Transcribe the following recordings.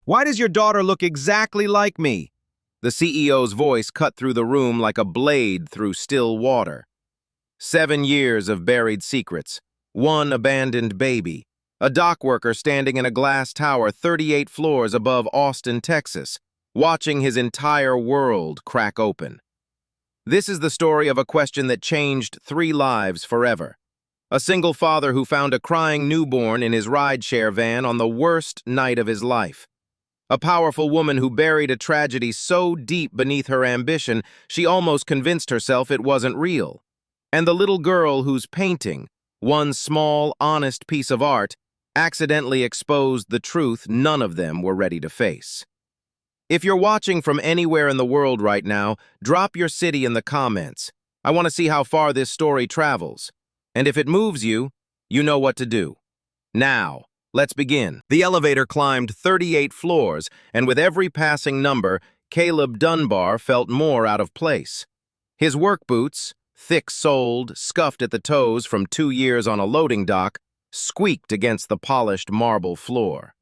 Why does your daughter look exactly like me? The CEO's voice cut through the room like a blade through still water. 7 years of buried secrets, one abandoned baby, a dock worker standing in a glass tower 38 floors above Austin, Texas, watching his entire world crack open. This is the story of a question that changed 3 lives forever. A single father who found a crying newborn in his rideshare van on the worst night of his life. A powerful woman who buried a tragedy so deep beneath her ambition she almost convinced herself it wasn't real. And the little girl whose painting, one small, honest piece of art, accidentally exposed the truth none of them were ready to face. If you're watching from anywhere in the world right now, drop your city in the comments. I want to see how far this story travels. And if it moves you, you know what to do. Now, let's begin. The elevator climbed 38 floors, and with every passing number, Caleb Dunbar felt more out of place. His work boots, thick-soled, scuffed at the toes from 2 years on a loading dock, squeaked against the polished marble floor.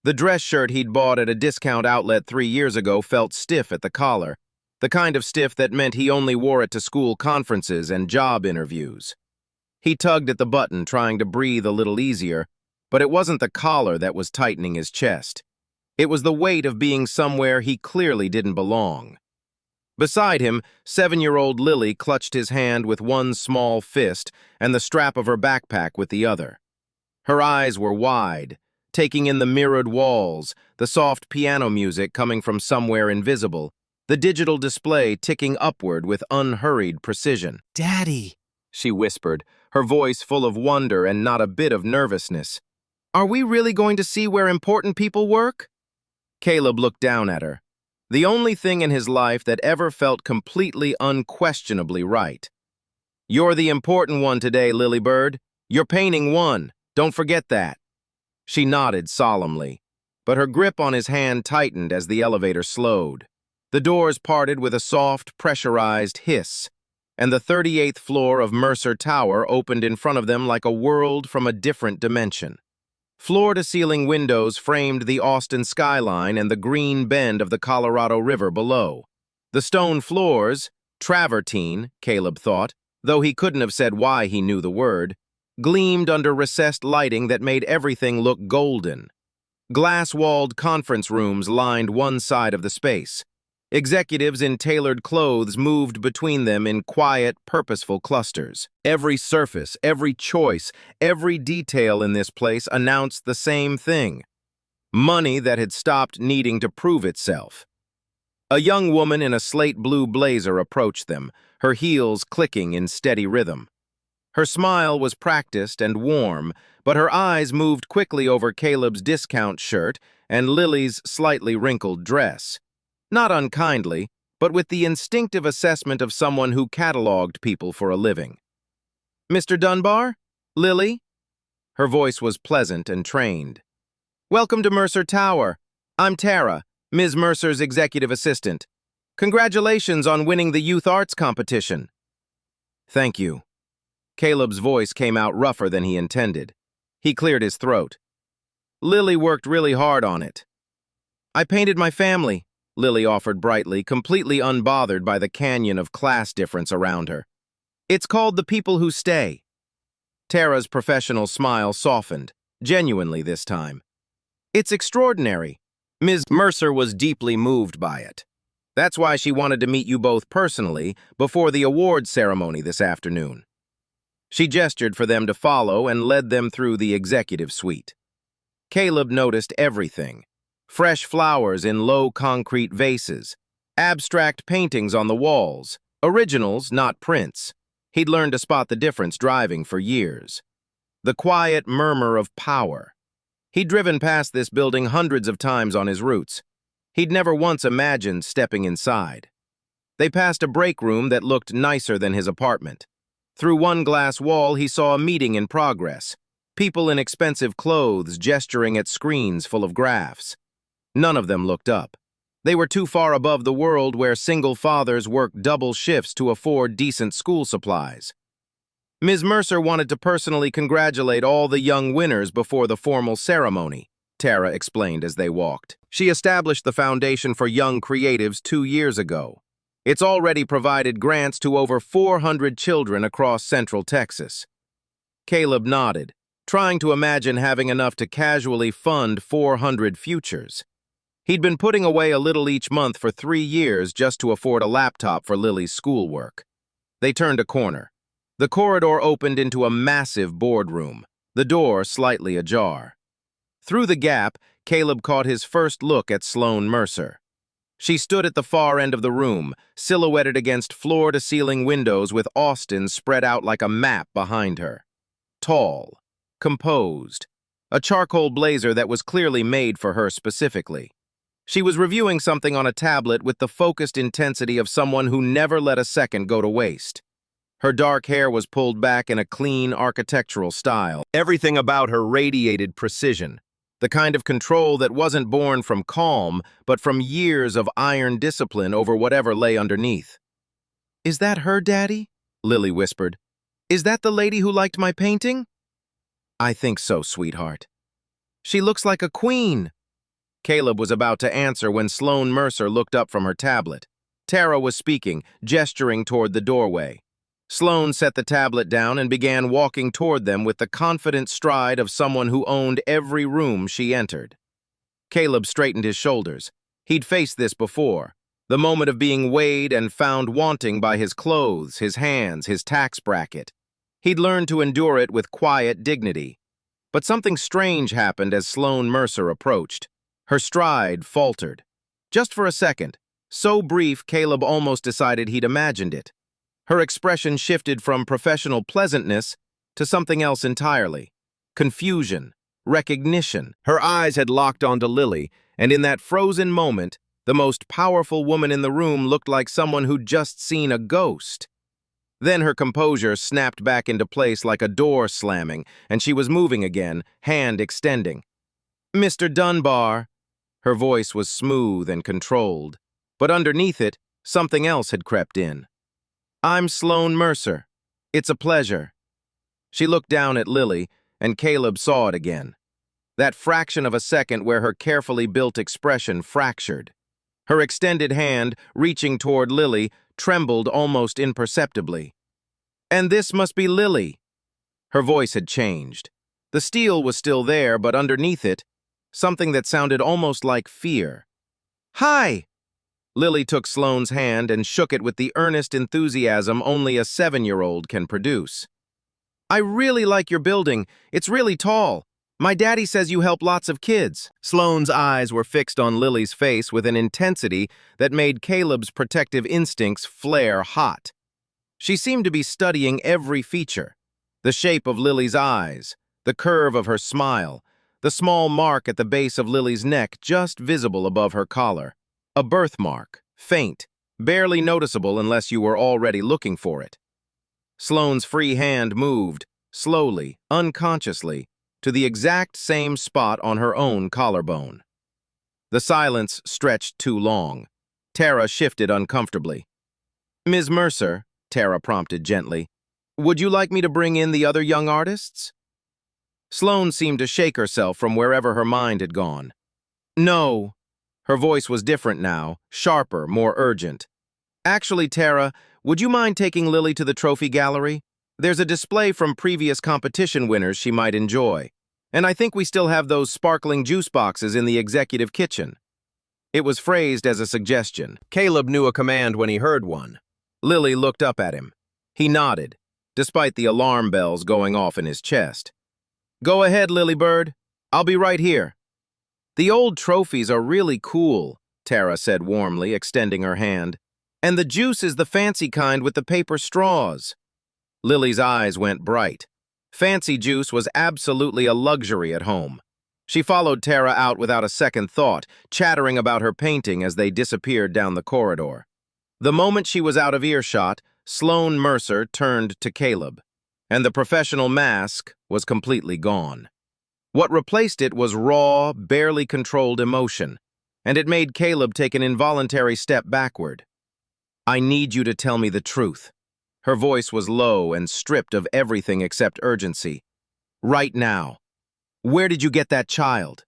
The dress shirt he'd bought at a discount outlet 3 years ago felt stiff at the collar, the kind of stiff that meant he only wore it to school conferences and job interviews. He tugged at the button, trying to breathe a little easier, but it wasn't the collar that was tightening his chest. It was the weight of being somewhere he clearly didn't belong. Beside him, 7-year-old Lily clutched his hand with one small fist and the strap of her backpack with the other. Her eyes were wide, taking in the mirrored walls, the soft piano music coming from somewhere invisible, the digital display ticking upward with unhurried precision. "Daddy," she whispered, her voice full of wonder and not a bit of nervousness. "Are we really going to see where important people work?" Caleb looked down at her. The only thing in his life that ever felt completely unquestionably right. "You're the important one today, Lilybird. Your painting won. Don't forget that." She nodded solemnly, but her grip on his hand tightened as the elevator slowed. The doors parted with a soft, pressurized hiss, and the 38th floor of Mercer Tower opened in front of them like a world from a different dimension. Floor-to-ceiling windows framed the Austin skyline and the green bend of the Colorado River below. The stone floors, travertine, Caleb thought, though he couldn't have said why he knew the word, gleamed under recessed lighting that made everything look golden. Glass-walled conference rooms lined one side of the space. Executives in tailored clothes moved between them in quiet, purposeful clusters. Every surface, every choice, every detail in this place announced the same thing: money that had stopped needing to prove itself. A young woman in a slate-blue blazer approached them, her heels clicking in steady rhythm. Her smile was practiced and warm, but her eyes moved quickly over Caleb's discount shirt and Lily's slightly wrinkled dress. Not unkindly, but with the instinctive assessment of someone who cataloged people for a living. "Mr. Dunbar? Lily?" Her voice was pleasant and trained. "Welcome to Mercer Tower. I'm Tara, Ms. Mercer's executive assistant. Congratulations on winning the youth arts competition." "Thank you." Caleb's voice came out rougher than he intended. He cleared his throat. "Lily worked really hard on it." "I painted my family," Lily offered brightly, completely unbothered by the canyon of class difference around her. "It's called The People Who Stay." Tara's professional smile softened, genuinely this time. "It's extraordinary." Ms. Mercer was deeply moved by it. That's why she wanted to meet you both personally before the awards ceremony this afternoon. She gestured for them to follow and led them through the executive suite. Caleb noticed everything. Fresh flowers in low concrete vases, abstract paintings on the walls, originals, not prints. He'd learned to spot the difference driving for years. The quiet murmur of power. He'd driven past this building hundreds of times on his routes. He'd never once imagined stepping inside. They passed a break room that looked nicer than his apartment. Through one glass wall, he saw a meeting in progress. People in expensive clothes gesturing at screens full of graphs. None of them looked up. They were too far above the world where single fathers worked double shifts to afford decent school supplies. Ms. Mercer wanted to personally congratulate all the young winners before the formal ceremony. Tara explained as they walked. She established the foundation for young creatives 2 years ago. It's already provided grants to over 400 children across Central Texas. Caleb nodded, trying to imagine having enough to casually fund 400 futures. He'd been putting away a little each month for 3 years just to afford a laptop for Lily's schoolwork. They turned a corner. The corridor opened into a massive boardroom, the door slightly ajar. Through the gap, Caleb caught his first look at Sloane Mercer. She stood at the far end of the room, silhouetted against floor-to-ceiling windows with Austin spread out like a map behind her. Tall, composed, a charcoal blazer that was clearly made for her specifically. She was reviewing something on a tablet with the focused intensity of someone who never let a second go to waste. Her dark hair was pulled back in a clean architectural style. Everything about her radiated precision, the kind of control that wasn't born from calm, but from years of iron discipline over whatever lay underneath. "Is that her, Daddy?" Lily whispered. "Is that the lady who liked my painting?" "I think so, sweetheart." "She looks like a queen." Caleb was about to answer when Sloane Mercer looked up from her tablet. Tara was speaking, gesturing toward the doorway. Sloane set the tablet down and began walking toward them with the confident stride of someone who owned every room she entered. Caleb straightened his shoulders. He'd faced this before, the moment of being weighed and found wanting by his clothes, his hands, his tax bracket. He'd learned to endure it with quiet dignity. But something strange happened as Sloane Mercer approached. Her stride faltered. Just for a second, so brief Caleb almost decided he'd imagined it. Her expression shifted from professional pleasantness to something else entirely. Confusion, recognition. Her eyes had locked onto Lily, and in that frozen moment, the most powerful woman in the room looked like someone who'd just seen a ghost. Then her composure snapped back into place like a door slamming, and she was moving again, hand extending. "Mr. Dunbar." Her voice was smooth and controlled, but underneath it, something else had crept in. "I'm Sloane Mercer. It's a pleasure." She looked down at Lily, and Caleb saw it again. That fraction of a second where her carefully built expression fractured. Her extended hand, reaching toward Lily, trembled almost imperceptibly. "And this must be Lily." Her voice had changed. The steel was still there, but underneath it, something that sounded almost like fear. "Hi!" Lily took Sloane's hand and shook it with the earnest enthusiasm only a 7-year-old can produce. "I really like your building. It's really tall. My daddy says you help lots of kids." Sloane's eyes were fixed on Lily's face with an intensity that made Caleb's protective instincts flare hot. She seemed to be studying every feature. The shape of Lily's eyes, the curve of her smile, the small mark at the base of Lily's neck just visible above her collar. A birthmark, faint, barely noticeable unless you were already looking for it. Sloane's free hand moved, slowly, unconsciously, to the exact same spot on her own collarbone. The silence stretched too long. Tara shifted uncomfortably. "Ms. Mercer," Tara prompted gently, "would you like me to bring in the other young artists?" Sloane seemed to shake herself from wherever her mind had gone. "No." Her voice was different now, sharper, more urgent. "Actually, Tara, would you mind taking Lily to the trophy gallery? There's a display from previous competition winners she might enjoy. And I think we still have those sparkling juice boxes in the executive kitchen." It was phrased as a suggestion. Caleb knew a command when he heard one. Lily looked up at him. He nodded, despite the alarm bells going off in his chest. "Go ahead, Lily Bird. I'll be right here." "The old trophies are really cool," Tara said warmly, extending her hand. "And the juice is the fancy kind with the paper straws." Lily's eyes went bright. Fancy juice was absolutely a luxury at home. She followed Tara out without a second thought, chattering about her painting as they disappeared down the corridor. The moment she was out of earshot, Sloane Mercer turned to Caleb, and the professional mask was completely gone. What replaced it was raw, barely controlled emotion, and it made Caleb take an involuntary step backward. "I need you to tell me the truth." Her voice was low and stripped of everything except urgency. "Right now. Where did you get that child?"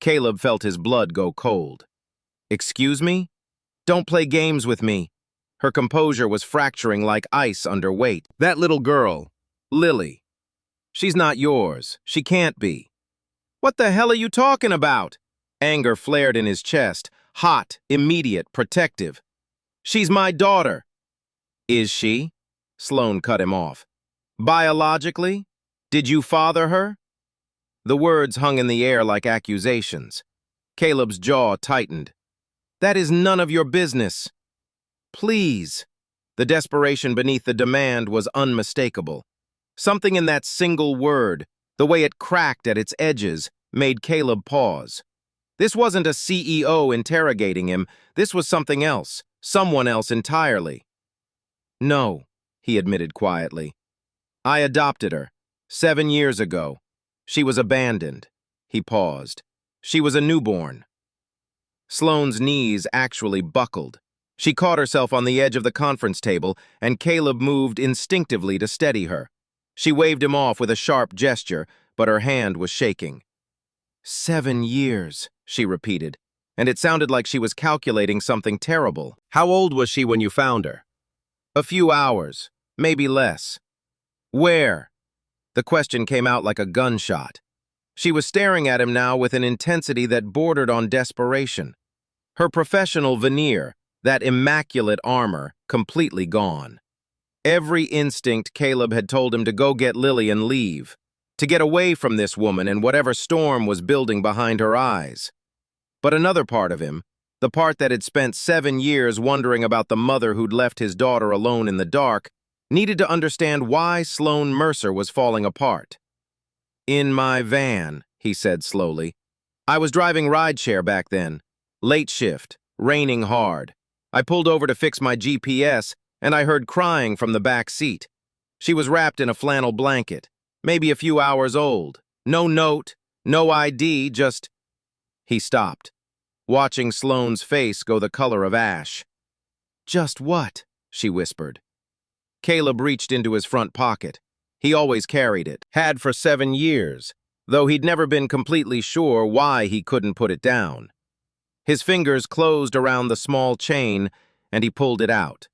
Caleb felt his blood go cold. "Excuse me? Don't play games with me." Her composure was fracturing like ice under weight. "That little girl, Lily. She's not yours. She can't be." "What the hell are you talking about?" Anger flared in his chest, hot, immediate, protective. "She's my daughter." "Is she?" Sloane cut him off. "Biologically? Did you father her?" The words hung in the air like accusations. Caleb's jaw tightened. "That is none of your business." "Please." The desperation beneath the demand was unmistakable. Something in that single word, the way it cracked at its edges, made Caleb pause. This wasn't a CEO interrogating him. This was something else, someone else entirely. "No," he admitted quietly. "I adopted her 7 years ago. She was abandoned." He paused. "She was a newborn." Sloane's knees actually buckled. She caught herself on the edge of the conference table, and Caleb moved instinctively to steady her. She waved him off with a sharp gesture, but her hand was shaking. 7 years, she repeated, and it sounded like she was calculating something terrible. "How old was she when you found her?" "A few hours, maybe less." "Where?" The question came out like a gunshot. She was staring at him now with an intensity that bordered on desperation. Her professional veneer, that immaculate armor, completely gone. Every instinct Caleb had told him to go get Lily and leave, to get away from this woman and whatever storm was building behind her eyes. But another part of him, the part that had spent 7 years wondering about the mother who'd left his daughter alone in the dark, needed to understand why Sloane Mercer was falling apart. "In my van," he said slowly. "I was driving rideshare back then. Late shift, raining hard. I pulled over to fix my GPS, and I heard crying from the back seat. She was wrapped in a flannel blanket, maybe a few hours old. No note, no ID, just—" He stopped, watching Sloane's face go the color of ash. "Just what?" she whispered. Caleb reached into his front pocket. He always carried it, had for 7 years, though he'd never been completely sure why he couldn't put it down. His fingers closed around the small chain, and he pulled it out.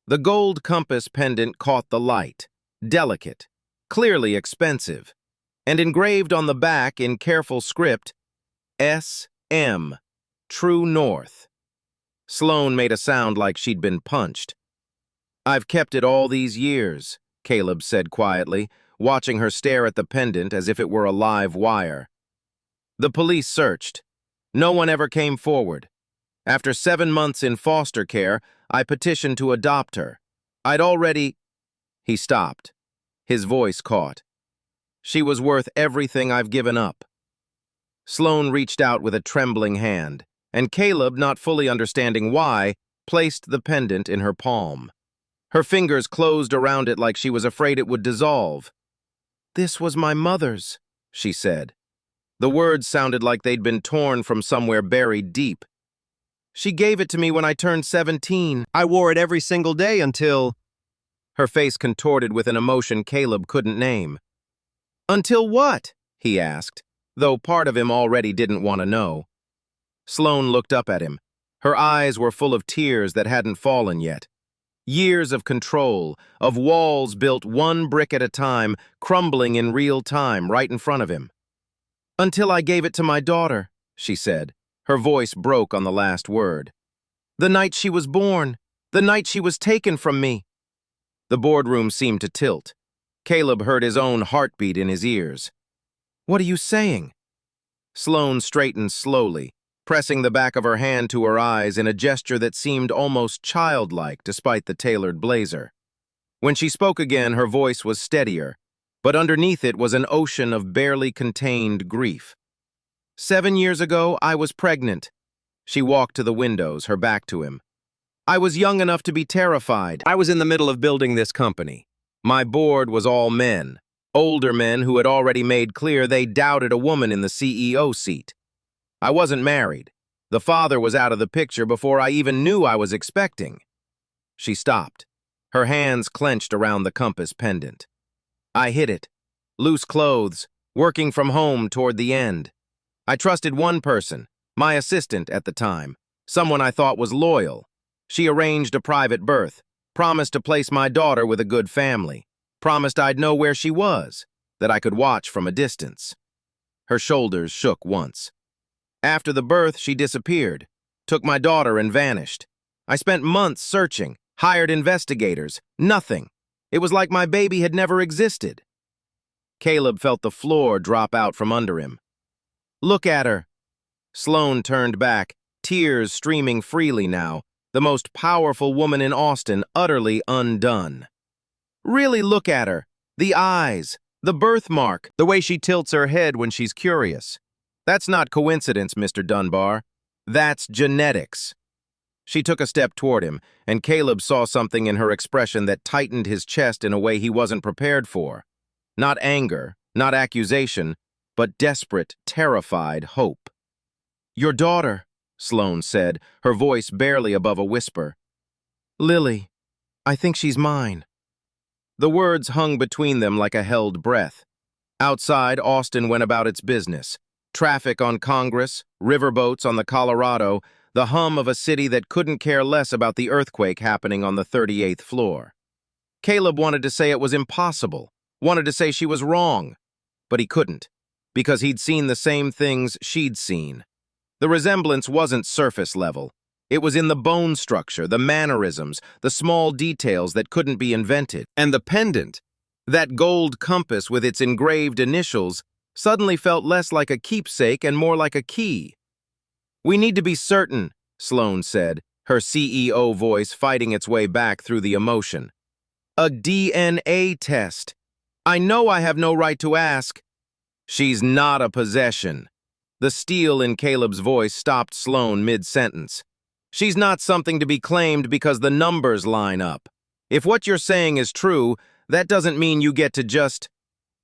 The gold compass pendant caught the light, delicate, clearly expensive, and engraved on the back in careful script, S.M., True North. Sloane made a sound like she'd been punched. "I've kept it all these years," Caleb said quietly, watching her stare at the pendant as if it were a live wire. "The police searched. No one ever came forward. After 7 months in foster care, I petitioned to adopt her. I'd already—" He stopped. His voice caught. "She was worth everything I've given up." Sloane reached out with a trembling hand, and Caleb, not fully understanding why, placed the pendant in her palm. Her fingers closed around it like she was afraid it would dissolve. "This was my mother's," she said. The words sounded like they'd been torn from somewhere buried deep. "She gave it to me when I turned 17. I wore it every single day until—" Her face contorted with an emotion Caleb couldn't name. "Until what?" he asked, though part of him already didn't want to know. Sloane looked up at him. Her eyes were full of tears that hadn't fallen yet. Years of control, of walls built one brick at a time, crumbling in real time right in front of him. "Until I gave it to my daughter," she said. Her voice broke on the last word. "The night she was born, the night she was taken from me." The boardroom seemed to tilt. Caleb heard his own heartbeat in his ears. "What are you saying?" Sloane straightened slowly, pressing the back of her hand to her eyes in a gesture that seemed almost childlike despite the tailored blazer. When she spoke again, her voice was steadier, but underneath it was an ocean of barely contained grief. 7 years ago, I was pregnant." She walked to the windows, her back to him. "I was young enough to be terrified. I was in the middle of building this company. My board was all men, older men who had already made clear they doubted a woman in the CEO seat. I wasn't married. The father was out of the picture before I even knew I was expecting." She stopped, her hands clenched around the compass pendant. "I hid it. Loose clothes, working from home toward the end. I trusted one person, my assistant at the time, someone I thought was loyal. She arranged a private birth, promised to place my daughter with a good family, promised I'd know where she was, that I could watch from a distance. Her shoulders shook once. After the birth, she disappeared, took my daughter and vanished. I spent months searching, hired investigators, nothing. It was like my baby had never existed. Caleb felt the floor drop out from under him. Look at her. Sloane turned back, tears streaming freely now, the most powerful woman in Austin utterly undone. Really look at her. The eyes, the birthmark, the way she tilts her head when she's curious. That's not coincidence, Mr. Dunbar. That's genetics. She took a step toward him, and Caleb saw something in her expression that tightened his chest in a way he wasn't prepared for. Not anger, not accusation, but desperate, terrified hope. Your daughter, Sloane said, her voice barely above a whisper. Lily, I think she's mine. The words hung between them like a held breath. Outside, Austin went about its business. Traffic on Congress, riverboats on the Colorado, the hum of a city that couldn't care less about the earthquake happening on the 38th floor. Caleb wanted to say it was impossible, wanted to say she was wrong, but he couldn't, because he'd seen the same things she'd seen. The resemblance wasn't surface level. It was in the bone structure, the mannerisms, the small details that couldn't be invented. And the pendant, that gold compass with its engraved initials, suddenly felt less like a keepsake and more like a key. We need to be certain, Sloane said, her CEO voice fighting its way back through the emotion. A DNA test. I know I have no right to ask. She's not a possession. The steel in Caleb's voice stopped Sloane mid-sentence. She's not something to be claimed because the numbers line up. If what you're saying is true, that doesn't mean you get to just...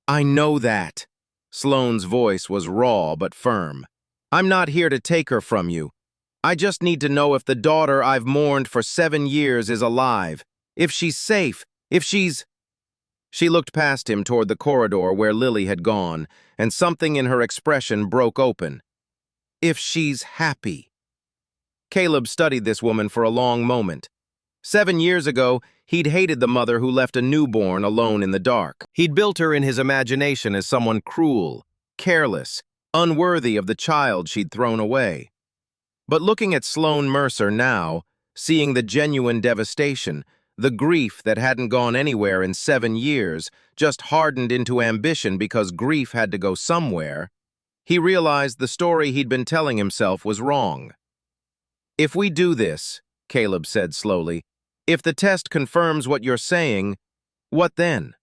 I know that. Sloane's voice was raw but firm. I'm not here to take her from you. I just need to know if the daughter I've mourned for 7 years is alive, if she's safe, if she's... She looked past him toward the corridor where Lily had gone, and something in her expression broke open. If she's happy. Caleb studied this woman for a long moment. 7 years ago, he'd hated the mother who left a newborn alone in the dark. He'd built her in his imagination as someone cruel, careless, unworthy of the child she'd thrown away. But looking at Sloane Mercer now, seeing the genuine devastation, the grief that hadn't gone anywhere in 7 years, just hardened into ambition because grief had to go somewhere, he realized the story he'd been telling himself was wrong. If we do this, Caleb said slowly, if the test confirms what you're saying, what then?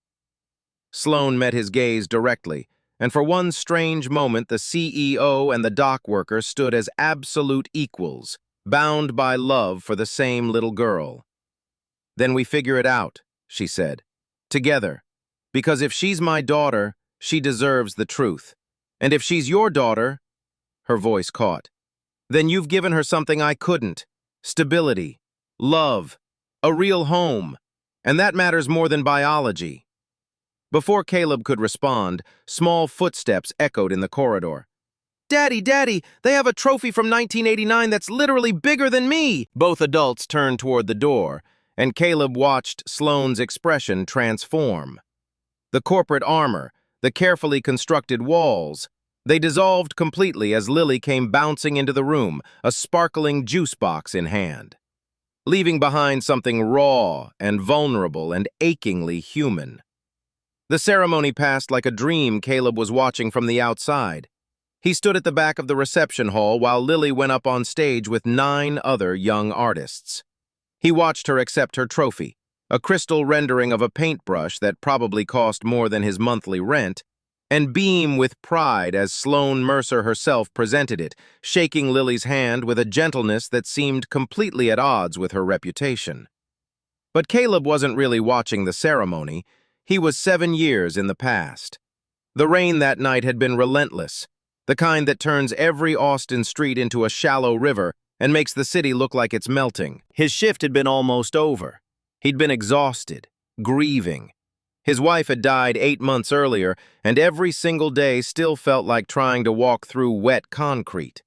Sloane met his gaze directly, and for one strange moment the CEO and the dock worker stood as absolute equals, bound by love for the same little girl. Then we figure it out, she said, together, because if she's my daughter, she deserves the truth. And if she's your daughter, her voice caught, then you've given her something I couldn't, stability, love, a real home, and that matters more than biology. Before Caleb could respond, small footsteps echoed in the corridor. Daddy, Daddy, they have a trophy from 1989 that's literally bigger than me! Both adults turned toward the door, and Caleb watched Sloane's expression transform. The corporate armor, the carefully constructed walls, they dissolved completely as Lily came bouncing into the room, a sparkling juice box in hand, leaving behind something raw and vulnerable and achingly human. The ceremony passed like a dream Caleb was watching from the outside. He stood at the back of the reception hall while Lily went up on stage with 9 other young artists. He watched her accept her trophy, a crystal rendering of a paintbrush that probably cost more than his monthly rent, and beam with pride as Sloane Mercer herself presented it, shaking Lily's hand with a gentleness that seemed completely at odds with her reputation. But Caleb wasn't really watching the ceremony. He was 7 years in the past. The rain that night had been relentless, the kind that turns every Austin street into a shallow river and makes the city look like it's melting. His shift had been almost over. He'd been exhausted, grieving. His wife had died 8 months earlier, and every single day still felt like trying to walk through wet concrete.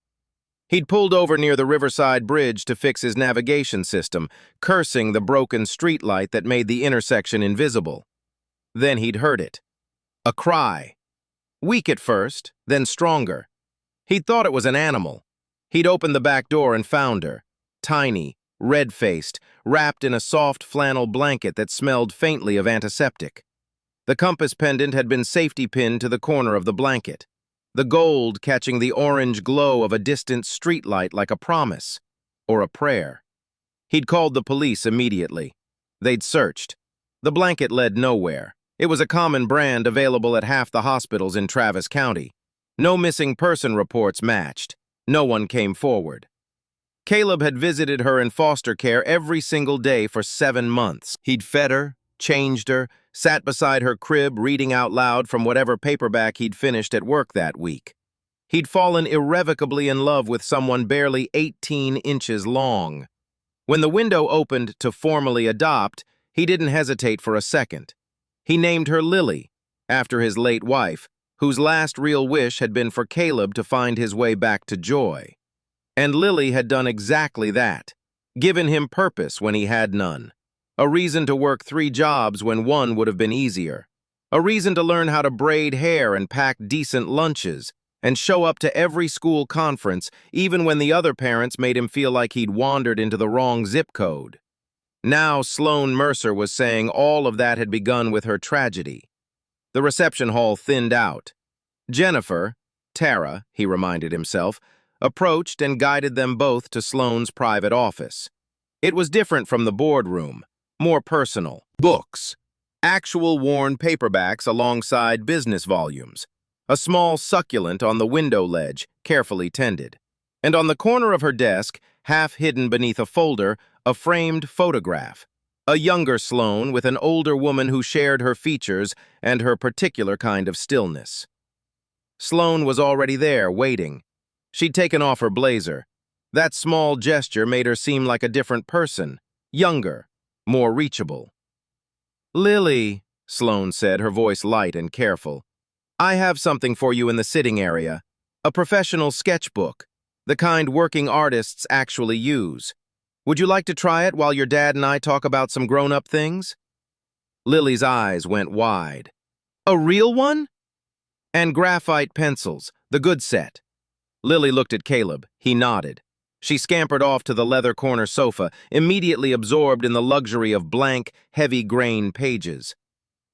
He'd pulled over near the Riverside Bridge to fix his navigation system, cursing the broken streetlight that made the intersection invisible. Then he'd heard it. A cry. Weak at first, then stronger. He'd thought it was an animal. He'd opened the back door and found her, tiny, red-faced, wrapped in a soft flannel blanket that smelled faintly of antiseptic. The compass pendant had been safety pinned to the corner of the blanket, the gold catching the orange glow of a distant streetlight like a promise, or a prayer. He'd called the police immediately. They'd searched. The blanket led nowhere. It was a common brand available at half the hospitals in Travis County. No missing person reports matched. No one came forward. Caleb had visited her in foster care every single day for 7 months. He'd fed her, changed her, sat beside her crib reading out loud from whatever paperback he'd finished at work that week. He'd fallen irrevocably in love with someone barely 18 inches long. When the window opened to formally adopt, he didn't hesitate for a second. He named her Lily, after his late wife, whose last real wish had been for Caleb to find his way back to joy. And Lily had done exactly that, given him purpose when he had none. A reason to work 3 jobs when one would have been easier. A reason to learn how to braid hair and pack decent lunches, and show up to every school conference, even when the other parents made him feel like he'd wandered into the wrong zip code. Now Sloane Mercer was saying all of that had begun with her tragedy. The reception hall thinned out. Jennifer, Tara, he reminded himself, approached and guided them both to Sloane's private office. It was different from the boardroom, more personal. Books, actual worn paperbacks alongside business volumes, a small succulent on the window ledge, carefully tended. And on the corner of her desk, half hidden beneath a folder, a framed photograph. A younger Sloane with an older woman who shared her features and her particular kind of stillness. Sloane was already there, waiting. She'd taken off her blazer. That small gesture made her seem like a different person, younger, more reachable. "Lily," Sloane said, her voice light and careful, "I have something for you in the sitting area. A professional sketchbook, the kind working artists actually use. Would you like to try it while your dad and I talk about some grown-up things?" Lily's eyes went wide. "A real one?" "And graphite pencils, the good set." Lily looked at Caleb. He nodded. She scampered off to the leather corner sofa, immediately absorbed in the luxury of blank, heavy-grain pages.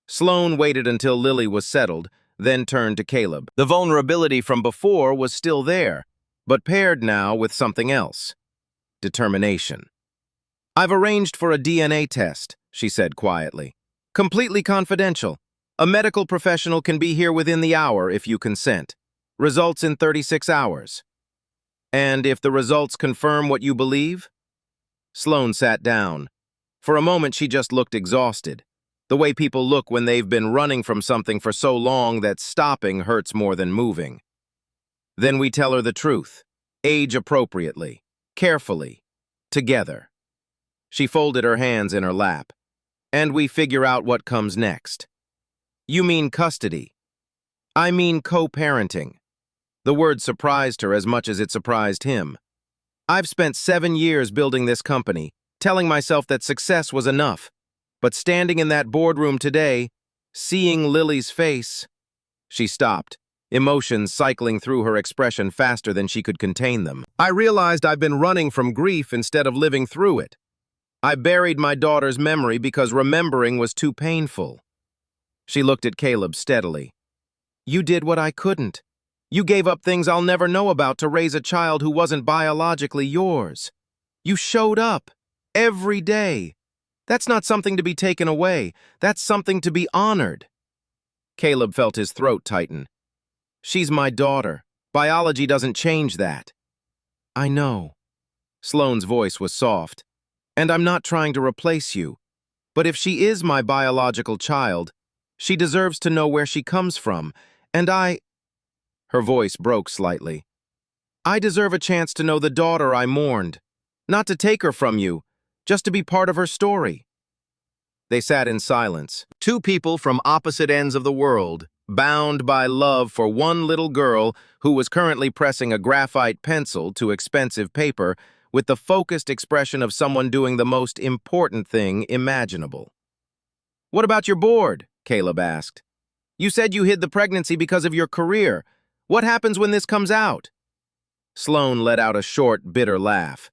Sloane waited until Lily was settled, then turned to Caleb. The vulnerability from before was still there, but paired now with something else. Determination. "I've arranged for a DNA test," she said quietly. "Completely confidential. A medical professional can be here within the hour if you consent. Results in 36 hours. And if the results confirm what you believe?" Sloane sat down. For a moment she just looked exhausted, the way people look when they've been running from something for so long that stopping hurts more than moving. "Then we tell her the truth, age appropriately, carefully, together." She folded her hands in her lap. "And we figure out what comes next." "You mean custody?" "I mean co-parenting." The word surprised her as much as it surprised him. "I've spent 7 years building this company, telling myself that success was enough. But standing in that boardroom today, seeing Lily's face..." She stopped, emotions cycling through her expression faster than she could contain them. "I realized I've been running from grief instead of living through it. I buried my daughter's memory because remembering was too painful." She looked at Caleb steadily. "You did what I couldn't. You gave up things I'll never know about to raise a child who wasn't biologically yours. You showed up, every day. That's not something to be taken away. That's something to be honored." Caleb felt his throat tighten. "She's my daughter. Biology doesn't change that." "I know." Sloane's voice was soft. "And I'm not trying to replace you. But if she is my biological child, she deserves to know where she comes from. And Her voice broke slightly. "I deserve a chance to know the daughter I mourned. Not to take her from you, just to be part of her story." They sat in silence. Two people from opposite ends of the world, bound by love for one little girl who was currently pressing a graphite pencil to expensive paper with the focused expression of someone doing the most important thing imaginable. "What about your board?" Caleb asked. "You said you hid the pregnancy because of your career. What happens when this comes out?" Sloane let out a short, bitter laugh.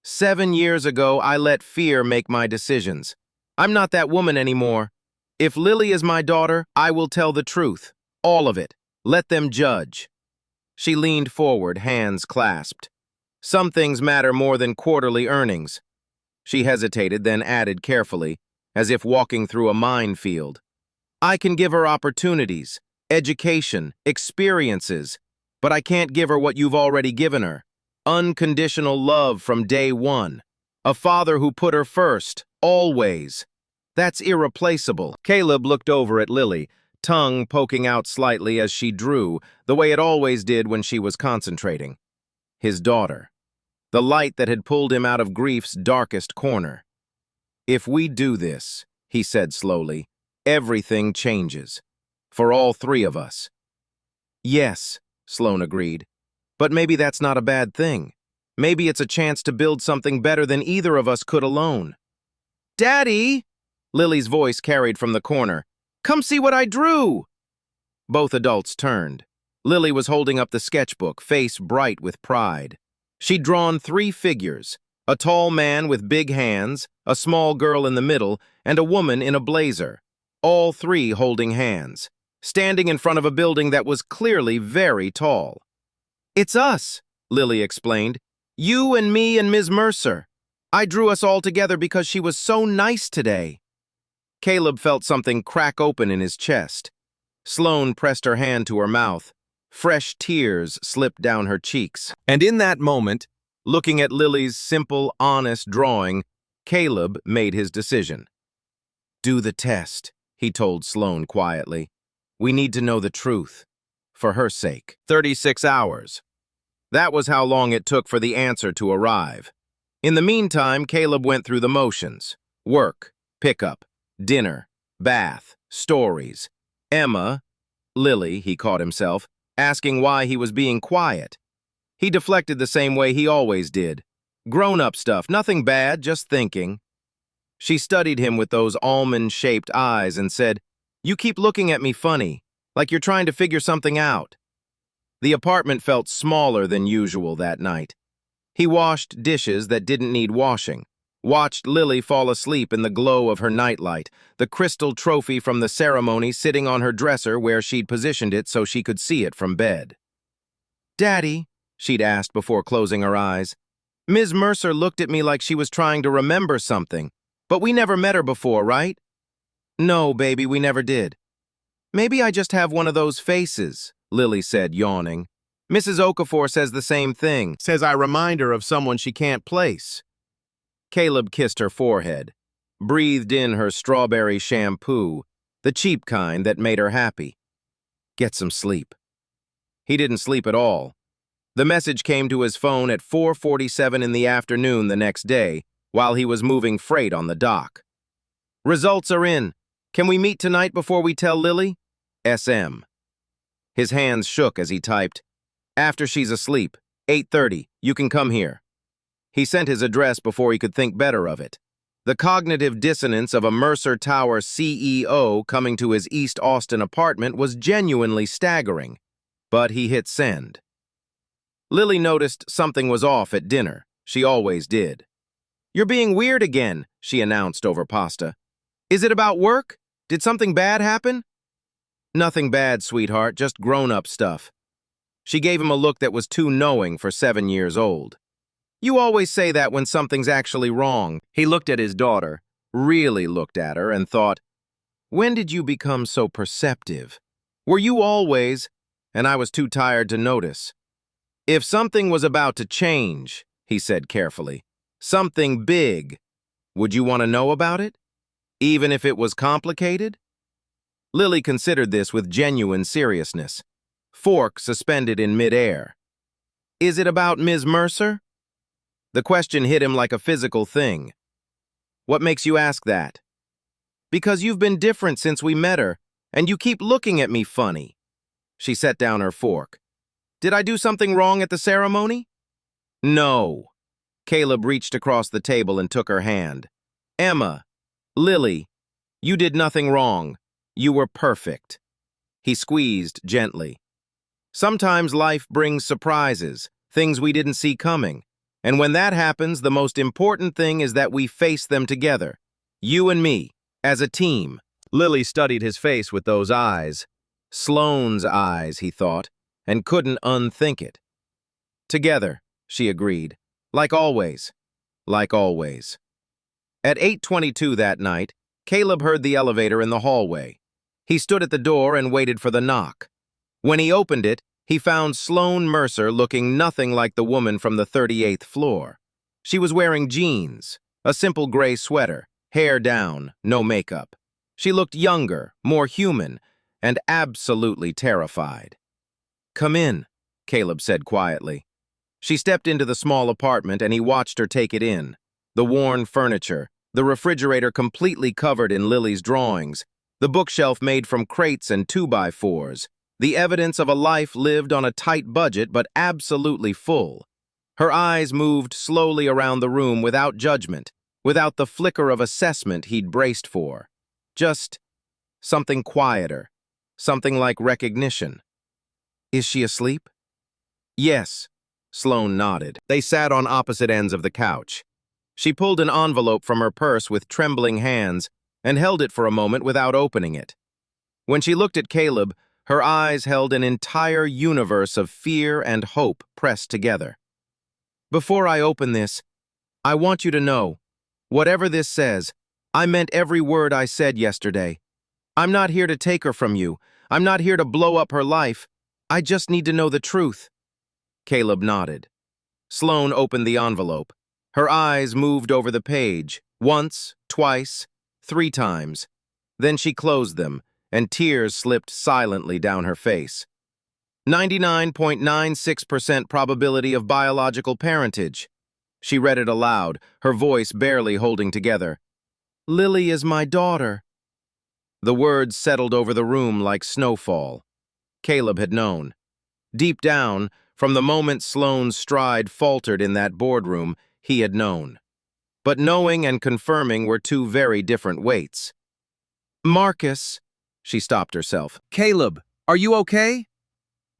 7 years ago, I let fear make my decisions. I'm not that woman anymore. If Lily is my daughter, I will tell the truth. All of it. Let them judge. She leaned forward, hands clasped. Some things matter more than quarterly earnings. She hesitated, then added carefully, as if walking through a minefield. I can give her opportunities, education, experiences, but I can't give her what you've already given her. Unconditional love from day one. A father who put her first, always. That's irreplaceable. Caleb looked over at Lily, tongue poking out slightly as she drew, the way it always did when she was concentrating. His daughter. The light that had pulled him out of grief's darkest corner. If we do this, he said slowly, everything changes. For all three of us. Yes, Sloane agreed. But maybe that's not a bad thing. Maybe it's a chance to build something better than either of us could alone. "Daddy!" Lily's voice carried from the corner. "Come see what I drew!" Both adults turned. Lily was holding up the sketchbook, face bright with pride. She'd drawn 3 figures, a tall man with big hands, a small girl in the middle, and a woman in a blazer, all 3 holding hands, standing in front of a building that was clearly very tall. "It's us," Lily explained. "You and me and Ms. Mercer. I drew us all together because she was so nice today." Caleb felt something crack open in his chest. Sloane pressed her hand to her mouth. Fresh tears slipped down her cheeks. And in that moment, looking at Lily's simple, honest drawing, Caleb made his decision. "Do the test," he told Sloane quietly. "We need to know the truth. For her sake." 36 hours. That was how long it took for the answer to arrive. In the meantime, Caleb went through the motions. Work, pickup, dinner, bath, stories. Emma, Lily, he caught himself, asking why he was being quiet. He deflected the same way he always did. Grown-up stuff, nothing bad, just thinking. She studied him with those almond-shaped eyes and said, "You keep looking at me funny, like you're trying to figure something out." The apartment felt smaller than usual that night. He washed dishes that didn't need washing, watched Lily fall asleep in the glow of her nightlight, the crystal trophy from the ceremony sitting on her dresser where she'd positioned it so she could see it from bed. "Daddy," she'd asked before closing her eyes. "Ms. Mercer looked at me like she was trying to remember something, but we never met her before, right?" "No, baby, we never did." "Maybe I just have one of those faces," Lily said, yawning. "Mrs. Okafor says the same thing, says I remind her of someone she can't place." Caleb kissed her forehead, breathed in her strawberry shampoo, the cheap kind that made her happy. "Get some sleep." He didn't sleep at all. The message came to his phone at 4:47 in the afternoon the next day, while he was moving freight on the dock. "Results are in. Can we meet tonight before we tell Lily? SM." His hands shook as he typed, "After she's asleep, 8:30, you can come here." He sent his address before he could think better of it. The cognitive dissonance of a Mercer Tower CEO coming to his East Austin apartment was genuinely staggering, but he hit send. Lily noticed something was off at dinner. She always did. "You're being weird again," she announced over pasta. "Is it about work? Did something bad happen?" "Nothing bad, sweetheart, just grown-up stuff." She gave him a look that was too knowing for 7 years old. "You always say that when something's actually wrong." He looked at his daughter, really looked at her, and thought, "When did you become so perceptive? Were you always?" And I was too tired to notice. "If something was about to change," he said carefully, "something big, would you want to know about it? Even if it was complicated?" Lily considered this with genuine seriousness, fork suspended in midair. "Is it about Ms. Mercer?" The question hit him like a physical thing. "What makes you ask that?" Because you've been different since we met her, and you keep looking at me funny." She set down her fork. "Did I do something wrong at the ceremony?" "No." Caleb reached across the table and took her hand. "Emma, Lily, you did nothing wrong. You were perfect." He squeezed gently. "Sometimes life brings surprises, things we didn't see coming. And when that happens, the most important thing is that we face them together. You and me, as a team." Lily studied his face with those eyes. Sloane's eyes, he thought, and couldn't unthink it. "Together," she agreed. "Like always. Like always." At 8:22 that night, Caleb heard the elevator in the hallway. He stood at the door and waited for the knock. When he opened it, he found Sloane Mercer looking nothing like the woman from the 38th floor. She was wearing jeans, a simple gray sweater, hair down, no makeup. She looked younger, more human, and absolutely terrified. "Come in," Caleb said quietly. She stepped into the small apartment and he watched her take it in. The worn furniture, the refrigerator completely covered in Lily's drawings, the bookshelf made from crates and 2x4s, the evidence of a life lived on a tight budget but absolutely full. Her eyes moved slowly around the room without judgment, without the flicker of assessment he'd braced for. Just something quieter, something like recognition. "Is she asleep?" "Yes," Sloane nodded. They sat on opposite ends of the couch. She pulled an envelope from her purse with trembling hands and held it for a moment without opening it. When she looked at Caleb, her eyes held an entire universe of fear and hope pressed together. "Before I open this, I want you to know, whatever this says, I meant every word I said yesterday. I'm not here to take her from you. I'm not here to blow up her life. I just need to know the truth." Caleb nodded. Sloane opened the envelope. Her eyes moved over the page, once, twice, 3 times. Then she closed them, and tears slipped silently down her face. 99.96% probability of biological parentage. She read it aloud, her voice barely holding together. "Lily is my daughter." The words settled over the room like snowfall. Caleb had known. Deep down, from the moment Sloane's stride faltered in that boardroom, he had known. But knowing and confirming were 2 very different weights. "Marcus," she stopped herself. "Caleb, are you okay?"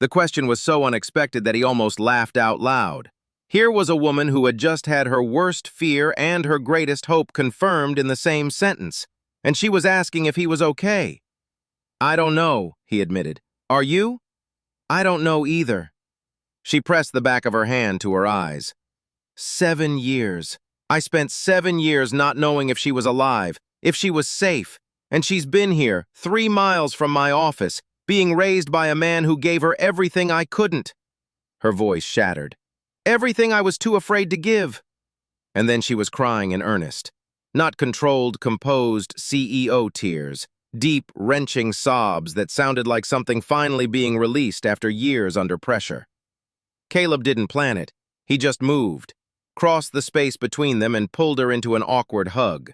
The question was so unexpected that he almost laughed out loud. Here was a woman who had just had her worst fear and her greatest hope confirmed in the same sentence, and she was asking if he was okay. "I don't know," he admitted. "Are you?" "I don't know either." She pressed the back of her hand to her eyes. 7 years. I spent 7 years not knowing if she was alive, if she was safe, and she's been here, 3 miles from my office, being raised by a man who gave her everything I couldn't. Her voice shattered. Everything I was too afraid to give. And then she was crying in earnest. Not controlled, composed CEO tears, deep, wrenching sobs that sounded like something finally being released after years under pressure. Caleb didn't plan it. He just moved, crossed the space between them and pulled her into an awkward hug.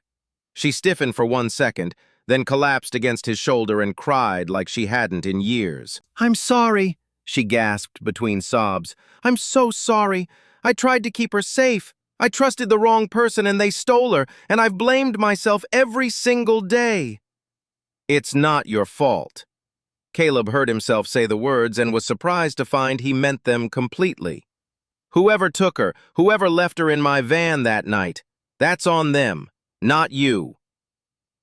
She stiffened for 1 second, then collapsed against his shoulder and cried like she hadn't in years. "I'm sorry," she gasped between sobs. "I'm so sorry. I tried to keep her safe. I trusted the wrong person and they stole her, and I've blamed myself every single day." "It's not your fault." Caleb heard himself say the words and was surprised to find he meant them completely. "Whoever took her, whoever left her in my van that night, that's on them, not you."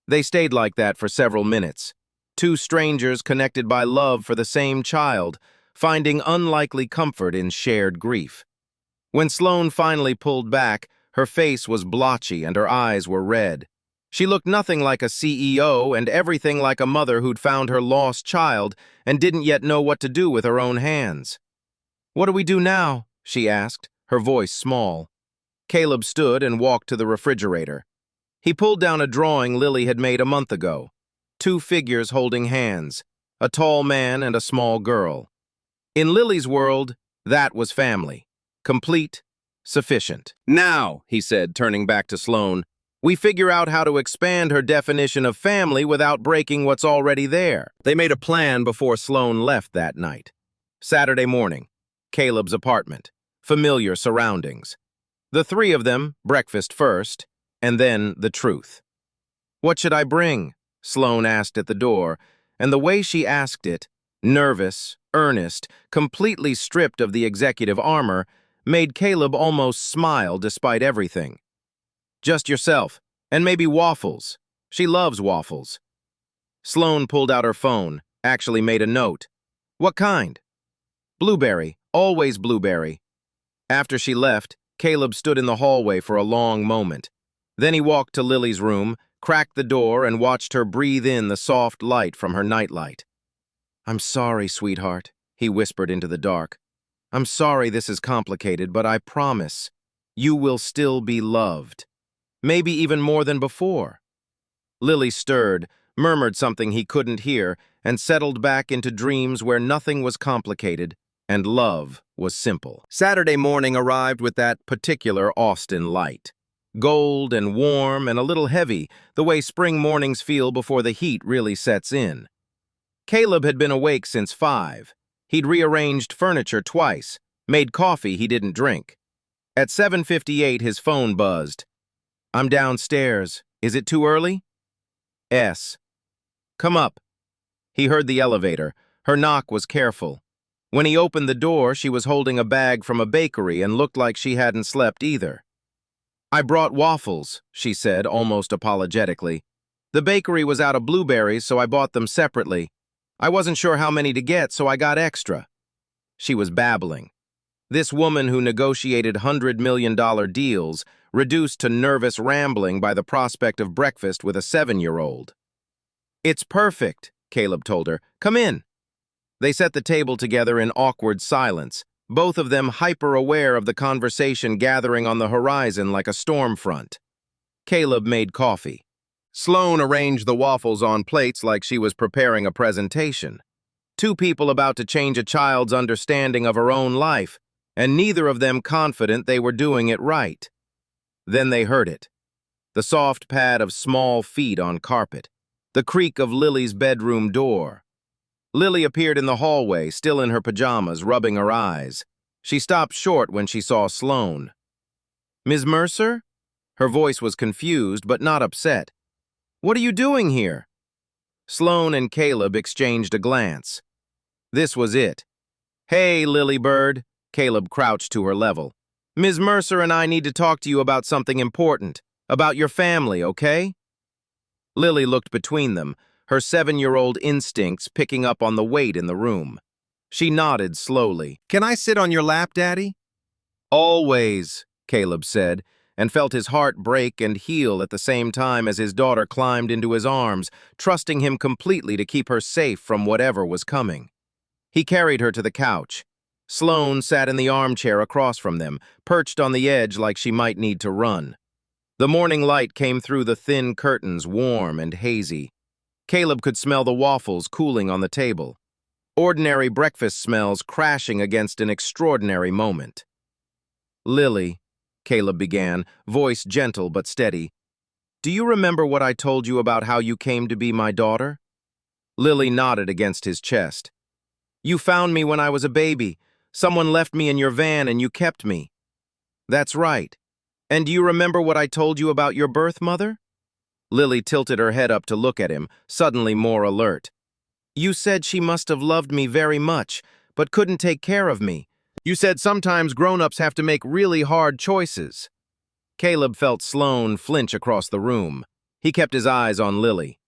They stayed like that for several minutes, 2 strangers connected by love for the same child, finding unlikely comfort in shared grief. When Sloane finally pulled back, her face was blotchy and her eyes were red. She looked nothing like a CEO and everything like a mother who'd found her lost child and didn't yet know what to do with her own hands. "What do we do now?" she asked, her voice small. Caleb stood and walked to the refrigerator. He pulled down a drawing Lily had made a month ago. 2 figures holding hands, a tall man and a small girl. In Lily's world, that was family. Complete, sufficient. "Now," he said, turning back to Sloane, We figure out how to expand her definition of family without breaking what's already there. They made a plan before Sloane left that night. Saturday morning, Caleb's apartment, familiar surroundings. The three of them, breakfast first, and then the truth. "What should I bring?" Sloane asked at the door, and the way she asked it, nervous, earnest, completely stripped of the executive armor, made Caleb almost smile despite everything. "Just yourself, and maybe waffles. She loves waffles." Sloane pulled out her phone, actually made a note. "What kind?" "Blueberry, always blueberry." After she left, Caleb stood in the hallway for a long moment. Then he walked to Lily's room, cracked the door, and watched her breathe in the soft light from her nightlight. "I'm sorry, sweetheart," he whispered into the dark. "I'm sorry this is complicated, but I promise you will still be loved. Maybe even more than before." Lily stirred, murmured something he couldn't hear, and settled back into dreams where nothing was complicated and love was simple. Saturday morning arrived with that particular Austin light. Gold and warm and a little heavy, the way spring mornings feel before the heat really sets in. Caleb had been awake since 5. He'd rearranged furniture twice, made coffee he didn't drink. At 7:58, his phone buzzed. "I'm downstairs. Is it too early?" "S. Come up." He heard the elevator. Her knock was careful. When he opened the door, she was holding a bag from a bakery and looked like she hadn't slept either. "I brought waffles," she said, almost apologetically. "The bakery was out of blueberries, so I bought them separately. I wasn't sure how many to get, so I got extra." She was babbling. This woman who negotiated $100 million deals, reduced to nervous rambling by the prospect of breakfast with a 7-year-old. "It's perfect," Caleb told her. "Come in." They set the table together in awkward silence, both of them hyper-aware of the conversation gathering on the horizon like a storm front. Caleb made coffee. Sloane arranged the waffles on plates like she was preparing a presentation. Two people about to change a child's understanding of her own life, and neither of them confident they were doing it right. Then they heard it. The soft pad of small feet on carpet. The creak of Lily's bedroom door. Lily appeared in the hallway, still in her pajamas, rubbing her eyes. She stopped short when she saw Sloane. "Ms. Mercer?" Her voice was confused, but not upset. "What are you doing here?" Sloane and Caleb exchanged a glance. This was it. "Hey, Lily Bird." Caleb crouched to her level. "Ms. Mercer and I need to talk to you about something important. About your family, okay?" Lily looked between them, her 7-year-old instincts picking up on the weight in the room. She nodded slowly. "Can I sit on your lap, Daddy?" "Always," Caleb said, and felt his heart break and heal at the same time as his daughter climbed into his arms, trusting him completely to keep her safe from whatever was coming. He carried her to the couch. Sloane sat in the armchair across from them, perched on the edge like she might need to run. The morning light came through the thin curtains, warm and hazy. Caleb could smell the waffles cooling on the table. Ordinary breakfast smells crashing against an extraordinary moment. "Lily," Caleb began, voice gentle but steady, "do you remember what I told you about how you came to be my daughter?" Lily nodded against his chest. "You found me when I was a baby. Someone left me in your van and you kept me." "That's right. And do you remember what I told you about your birth mother?" Lily tilted her head up to look at him, suddenly more alert. "You said she must have loved me very much, but couldn't take care of me. You said sometimes grown-ups have to make really hard choices." Caleb felt Sloane flinch across the room. He kept his eyes on Lily.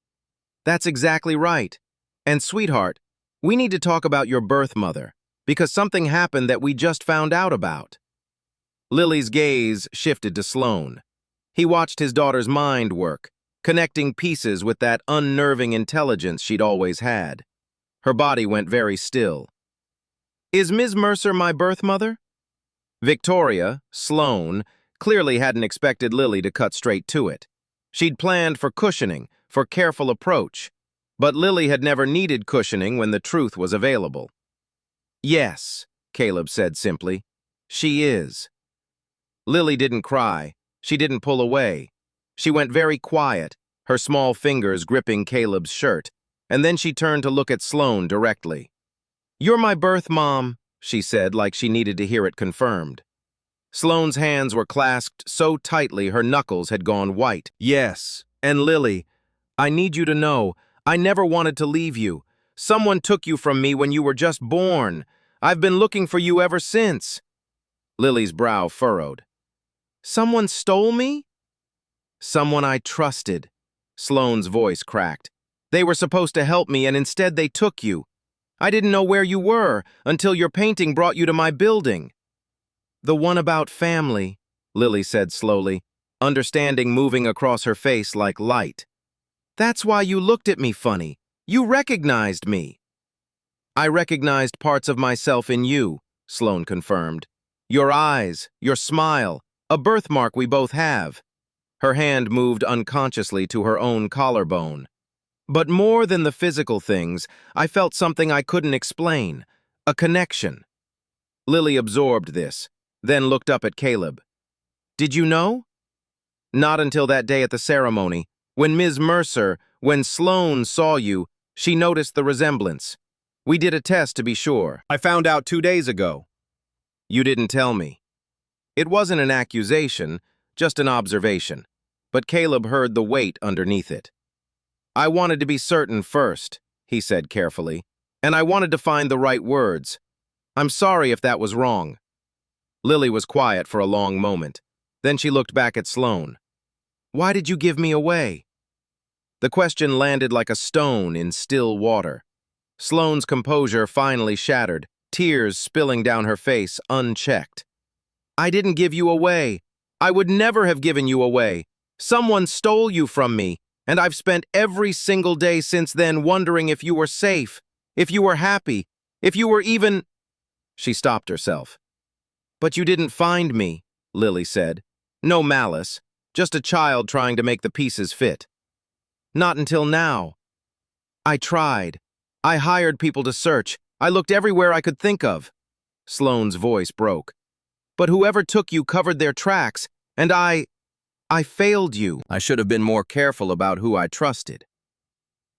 "That's exactly right. And sweetheart, we need to talk about your birth mother, because something happened that we just found out about." Lily's gaze shifted to Sloane. He watched his daughter's mind work, connecting pieces with that unnerving intelligence she'd always had. Her body went very still. "Is Ms. Mercer my birth mother?" Victoria, Sloane, clearly hadn't expected Lily to cut straight to it. She'd planned for cushioning, for careful approach, but Lily had never needed cushioning when the truth was available. "Yes," Caleb said simply. "She is." Lily didn't cry. She didn't pull away. She went very quiet, her small fingers gripping Caleb's shirt, and then she turned to look at Sloane directly. "You're my birth mom," she said like she needed to hear it confirmed. Sloane's hands were clasped so tightly her knuckles had gone white. "Yes, and Lily, I need you to know, I never wanted to leave you. Someone took you from me when you were just born. I've been looking for you ever since." Lily's brow furrowed. "Someone stole me?" "Someone I trusted." Sloane's voice cracked. "They were supposed to help me, and instead they took you. I didn't know where you were until your painting brought you to my building." "The one about family," Lily said slowly, understanding moving across her face like light. "That's why you looked at me funny. You recognized me." "I recognized parts of myself in you," Sloane confirmed. "Your eyes, your smile, a birthmark we both have." Her hand moved unconsciously to her own collarbone. "But more than the physical things, I felt something I couldn't explain, a connection." Lily absorbed this, then looked up at Caleb. "Did you know?" "Not until that day at the ceremony. When when Sloane saw you, she noticed the resemblance. We did a test to be sure." "I found out 2 days ago." "You didn't tell me." It wasn't an accusation, just an observation, but Caleb heard the weight underneath it. "I wanted to be certain first," he said carefully, "and I wanted to find the right words. I'm sorry if that was wrong." Lily was quiet for a long moment. Then she looked back at Sloane. "Why did you give me away?" The question landed like a stone in still water. Sloane's composure finally shattered, tears spilling down her face unchecked. "I didn't give you away. I would never have given you away. Someone stole you from me, and I've spent every single day since then wondering if you were safe, if you were happy, if you were even—" She stopped herself. "But you didn't find me," Lily said. "No malice, just a child trying to make the pieces fit." "Not until now." "I tried. I hired people to search. I looked everywhere I could think of." Sloane's voice broke. "But whoever took you covered their tracks, and I failed you. I should have been more careful about who I trusted."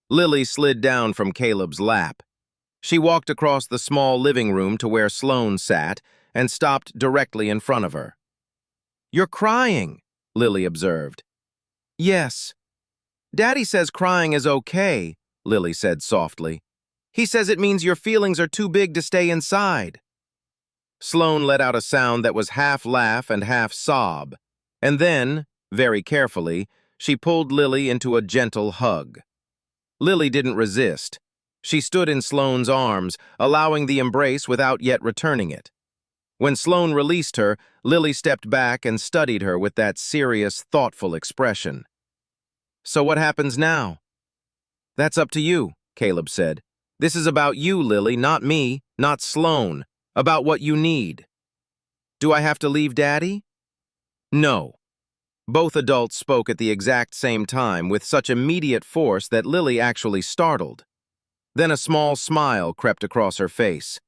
Lily slid down from Caleb's lap. She walked across the small living room to where Sloane sat and stopped directly in front of her. "You're crying," Lily observed. "Yes." "Daddy says crying is okay," Lily said softly. "He says it means your feelings are too big to stay inside." Sloane let out a sound that was half laugh and half sob, and then, very carefully, she pulled Lily into a gentle hug. Lily didn't resist. She stood in Sloane's arms, allowing the embrace without yet returning it. When Sloane released her, Lily stepped back and studied her with that serious, thoughtful expression. "So what happens now?" "That's up to you," Caleb said. "This is about you, Lily, not me, not Sloane. About what you need." "Do I have to leave Daddy?" "No." Both adults spoke at the exact same time with such immediate force that Lily actually startled. Then a small smile crept across her face.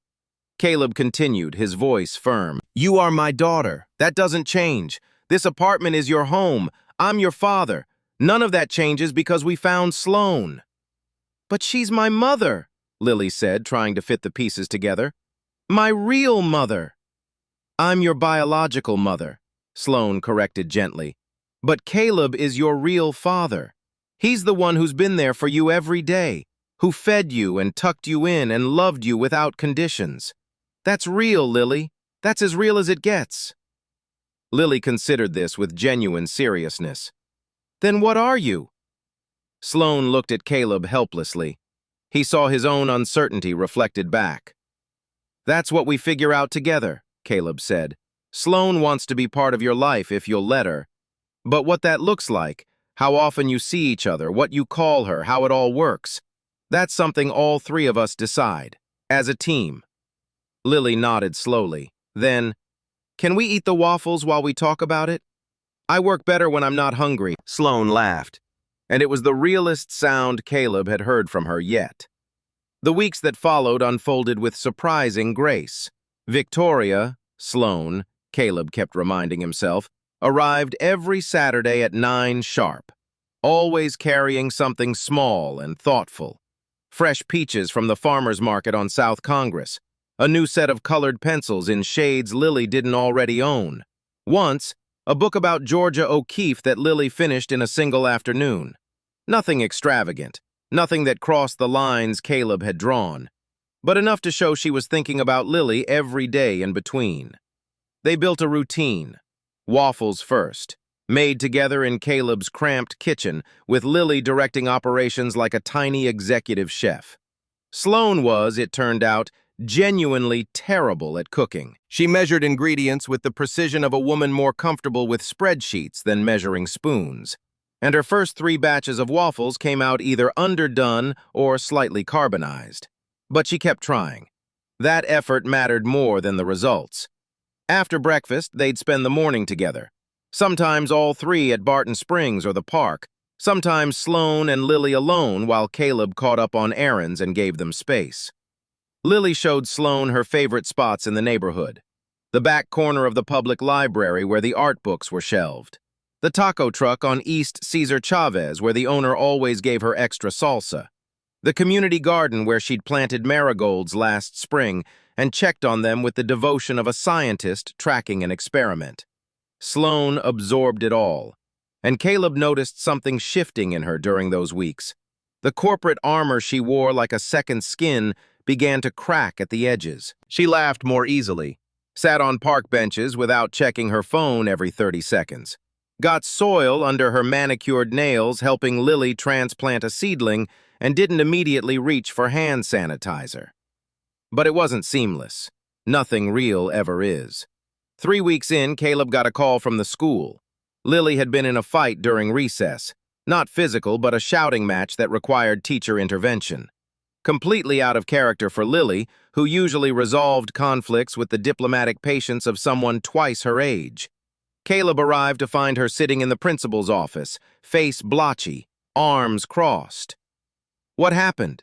Caleb continued, his voice firm. "You are my daughter. That doesn't change. This apartment is your home. I'm your father. None of that changes because we found Sloane." "But she's my mother," Lily said, trying to fit the pieces together. "My real mother." "I'm your biological mother," Sloane corrected gently. "But Caleb is your real father. He's the one who's been there for you every day, who fed you and tucked you in and loved you without conditions. That's real, Lily. That's as real as it gets." Lily considered this with genuine seriousness. "Then what are you?" Sloane looked at Caleb helplessly. He saw his own uncertainty reflected back. "That's what we figure out together," Caleb said. "Sloane wants to be part of your life if you'll let her. But what that looks like, how often you see each other, what you call her, how it all works, that's something all three of us decide, as a team." Lily nodded slowly. Then, "Can we eat the waffles while we talk about it? I work better when I'm not hungry." Sloane laughed, and it was the realest sound Caleb had heard from her yet. The weeks that followed unfolded with surprising grace. Victoria, Sloane, Caleb kept reminding himself, arrived every Saturday at 9 sharp, always carrying something small and thoughtful. Fresh peaches from the farmer's market on South Congress, a new set of colored pencils in shades Lily didn't already own. Once, a book about Georgia O'Keeffe that Lily finished in a single afternoon. Nothing extravagant, nothing that crossed the lines Caleb had drawn, but enough to show she was thinking about Lily every day in between. They built a routine. Waffles first, made together in Caleb's cramped kitchen, with Lily directing operations like a tiny executive chef. Sloane was, it turned out, genuinely terrible at cooking. She measured ingredients with the precision of a woman more comfortable with spreadsheets than measuring spoons. And her first 3 batches of waffles came out either underdone or slightly carbonized. But she kept trying. That effort mattered more than the results. After breakfast, they'd spend the morning together. Sometimes all 3 at Barton Springs or the park. Sometimes Sloane and Lily alone while Caleb caught up on errands and gave them space. Lily showed Sloane her favorite spots in the neighborhood. The back corner of the public library where the art books were shelved. The taco truck on East Cesar Chavez where the owner always gave her extra salsa. The community garden where she'd planted marigolds last spring and checked on them with the devotion of a scientist tracking an experiment. Sloane absorbed it all, and Caleb noticed something shifting in her during those weeks. The corporate armor she wore like a second skin began to crack at the edges. She laughed more easily, sat on park benches without checking her phone every 30 seconds, got soil under her manicured nails helping Lily transplant a seedling, and didn't immediately reach for hand sanitizer. But it wasn't seamless. Nothing real ever is. 3 weeks in, Caleb got a call from the school. Lily had been in a fight during recess. Not physical, but a shouting match that required teacher intervention. Completely out of character for Lily, who usually resolved conflicts with the diplomatic patience of someone twice her age. Caleb arrived to find her sitting in the principal's office, face blotchy, arms crossed. What happened?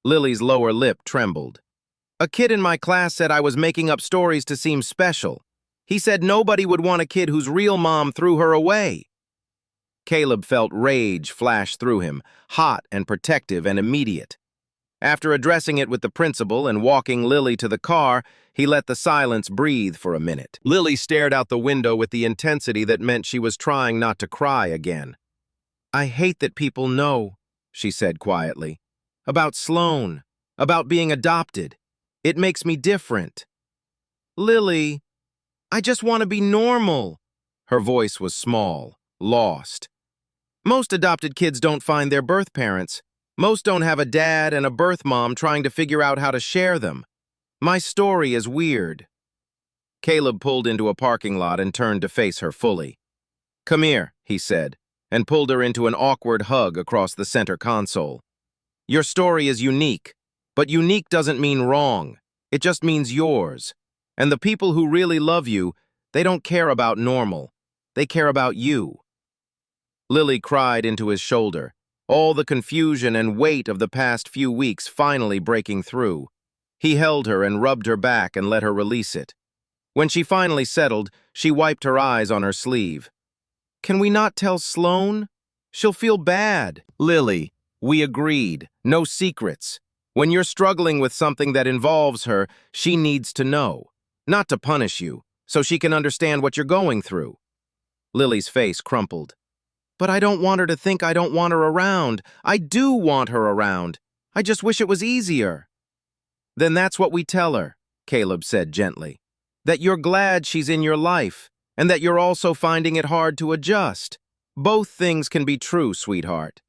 Lily's lower lip trembled. A kid in my class said I was making up stories to seem special. He said nobody would want a kid whose real mom threw her away. Caleb felt rage flash through him, hot and protective and immediate. After addressing it with the principal and walking Lily to the car, he let the silence breathe for a minute. Lily stared out the window with the intensity that meant she was trying not to cry again. I hate that people know, she said quietly, about Sloane, about being adopted. It makes me different. Lily, I just want to be normal. Her voice was small, lost. Most adopted kids don't find their birth parents. Most don't have a dad and a birth mom trying to figure out how to share them. My story is weird. Caleb pulled into a parking lot and turned to face her fully. Come here, he said, and pulled her into an awkward hug across the center console. Your story is unique, but unique doesn't mean wrong. It just means yours. And the people who really love you, they don't care about normal. They care about you. Lily cried into his shoulder, all the confusion and weight of the past few weeks finally breaking through. He held her and rubbed her back and let her release it. When she finally settled, she wiped her eyes on her sleeve. Can we not tell Sloane? She'll feel bad. Lily, we agreed. No secrets. When you're struggling with something that involves her, she needs to know. Not to punish you, so she can understand what you're going through. Lily's face crumpled. But I don't want her to think I don't want her around. I do want her around. I just wish it was easier. Then that's what we tell her, Caleb said gently. That you're glad she's in your life, and that you're also finding it hard to adjust. Both things can be true, sweetheart.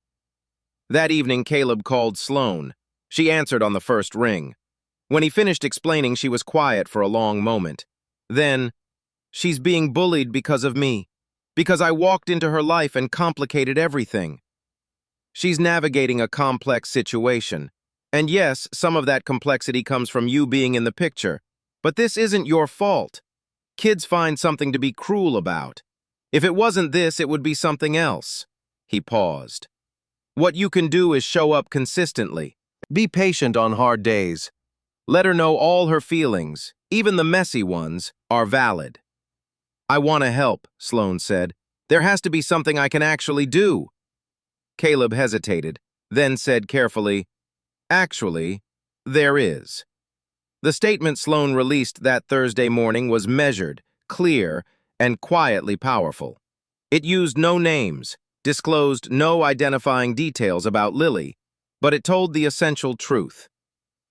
That evening, Caleb called Sloane. She answered on the first ring. When he finished explaining, she was quiet for a long moment. Then, she's being bullied because of me. Because I walked into her life and complicated everything. She's navigating a complex situation. And yes, some of that complexity comes from you being in the picture. But this isn't your fault. Kids find something to be cruel about. If it wasn't this, it would be something else. He paused. What you can do is show up consistently. Be patient on hard days. Let her know all her feelings, even the messy ones, are valid. I want to help, Sloane said. There has to be something I can actually do. Caleb hesitated, then said carefully, Actually, there is. The statement Sloane released that Thursday morning was measured, clear, and quietly powerful. It used no names, disclosed no identifying details about Lily, but it told the essential truth.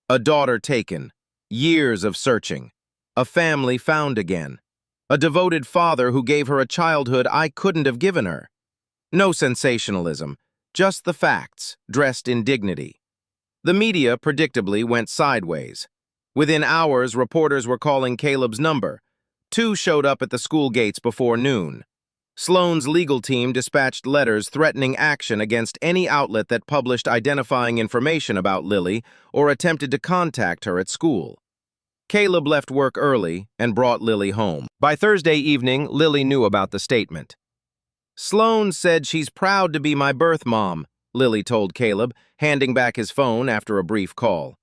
A daughter taken, years of searching, a family found again, a devoted father who gave her a childhood I couldn't have given her. No sensationalism, just the facts, dressed in dignity. The media, predictably, went sideways. Within hours, reporters were calling Caleb's number. 2 showed up at the school gates before noon. Sloane's legal team dispatched letters threatening action against any outlet that published identifying information about Lily or attempted to contact her at school. Caleb left work early and brought Lily home. By Thursday evening, Lily knew about the statement. Sloane said she's proud to be my birth mom, Lily told Caleb, handing back his phone after a brief call.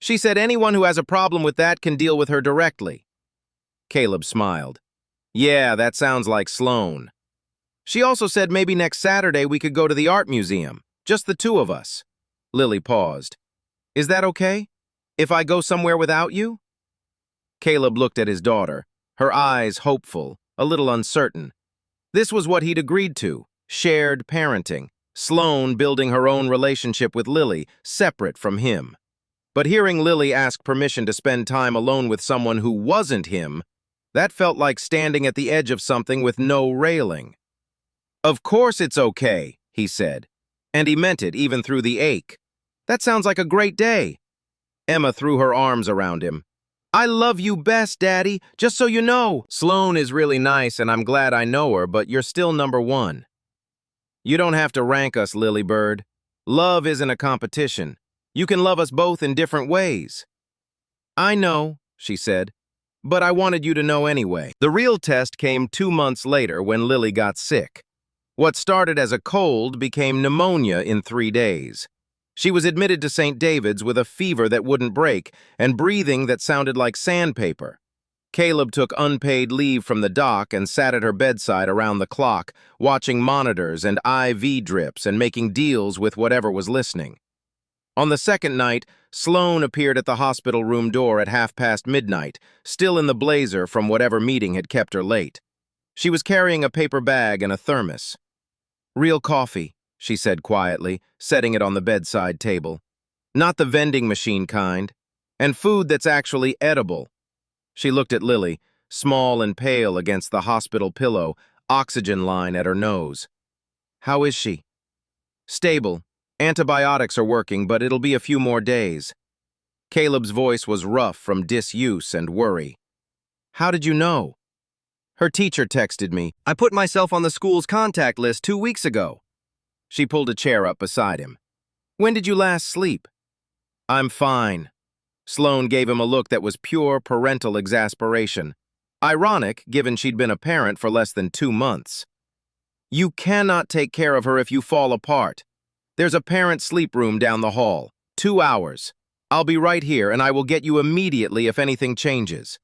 She said anyone who has a problem with that can deal with her directly. Caleb smiled. Yeah, that sounds like Sloane. She also said maybe next Saturday we could go to the art museum, just the 2 of us. Lily paused. Is that okay? If I go somewhere without you? Caleb looked at his daughter, her eyes hopeful, a little uncertain. This was what he'd agreed to, shared parenting, Sloane building her own relationship with Lily, separate from him. But hearing Lily ask permission to spend time alone with someone who wasn't him, that felt like standing at the edge of something with no railing. Of course it's okay, he said. And he meant it even through the ache. That sounds like a great day. Emma threw her arms around him. I love you best, Daddy, just so you know. Sloane is really nice and I'm glad I know her, but you're still number 1. You don't have to rank us, Lily Bird. Love isn't a competition. You can love us both in different ways. I know, she said, but I wanted you to know anyway. The real test came 2 months later when Lily got sick. What started as a cold became pneumonia in 3 days. She was admitted to St. David's with a fever that wouldn't break and breathing that sounded like sandpaper. Caleb took unpaid leave from the doc and sat at her bedside around the clock, watching monitors and IV drips and making deals with whatever was listening. On the second night, Sloane appeared at the hospital room door at midnight, still in the blazer from whatever meeting had kept her late. She was carrying a paper bag and a thermos. Real coffee, she said quietly, setting it on the bedside table. Not the vending machine kind. And food that's actually edible. She looked at Lily, small and pale against the hospital pillow, oxygen line at her nose. How is she? Stable. Antibiotics are working, but it'll be a few more days. Caleb's voice was rough from disuse and worry. How did you know? Her teacher texted me. I put myself on the school's contact list 2 weeks ago. She pulled a chair up beside him. When did you last sleep? I'm fine. Sloane gave him a look that was pure parental exasperation. Ironic, given she'd been a parent for less than 2 months. You cannot take care of her if you fall apart. There's a parent sleep room down the hall. 2 hours. I'll be right here and I will get you immediately if anything changes.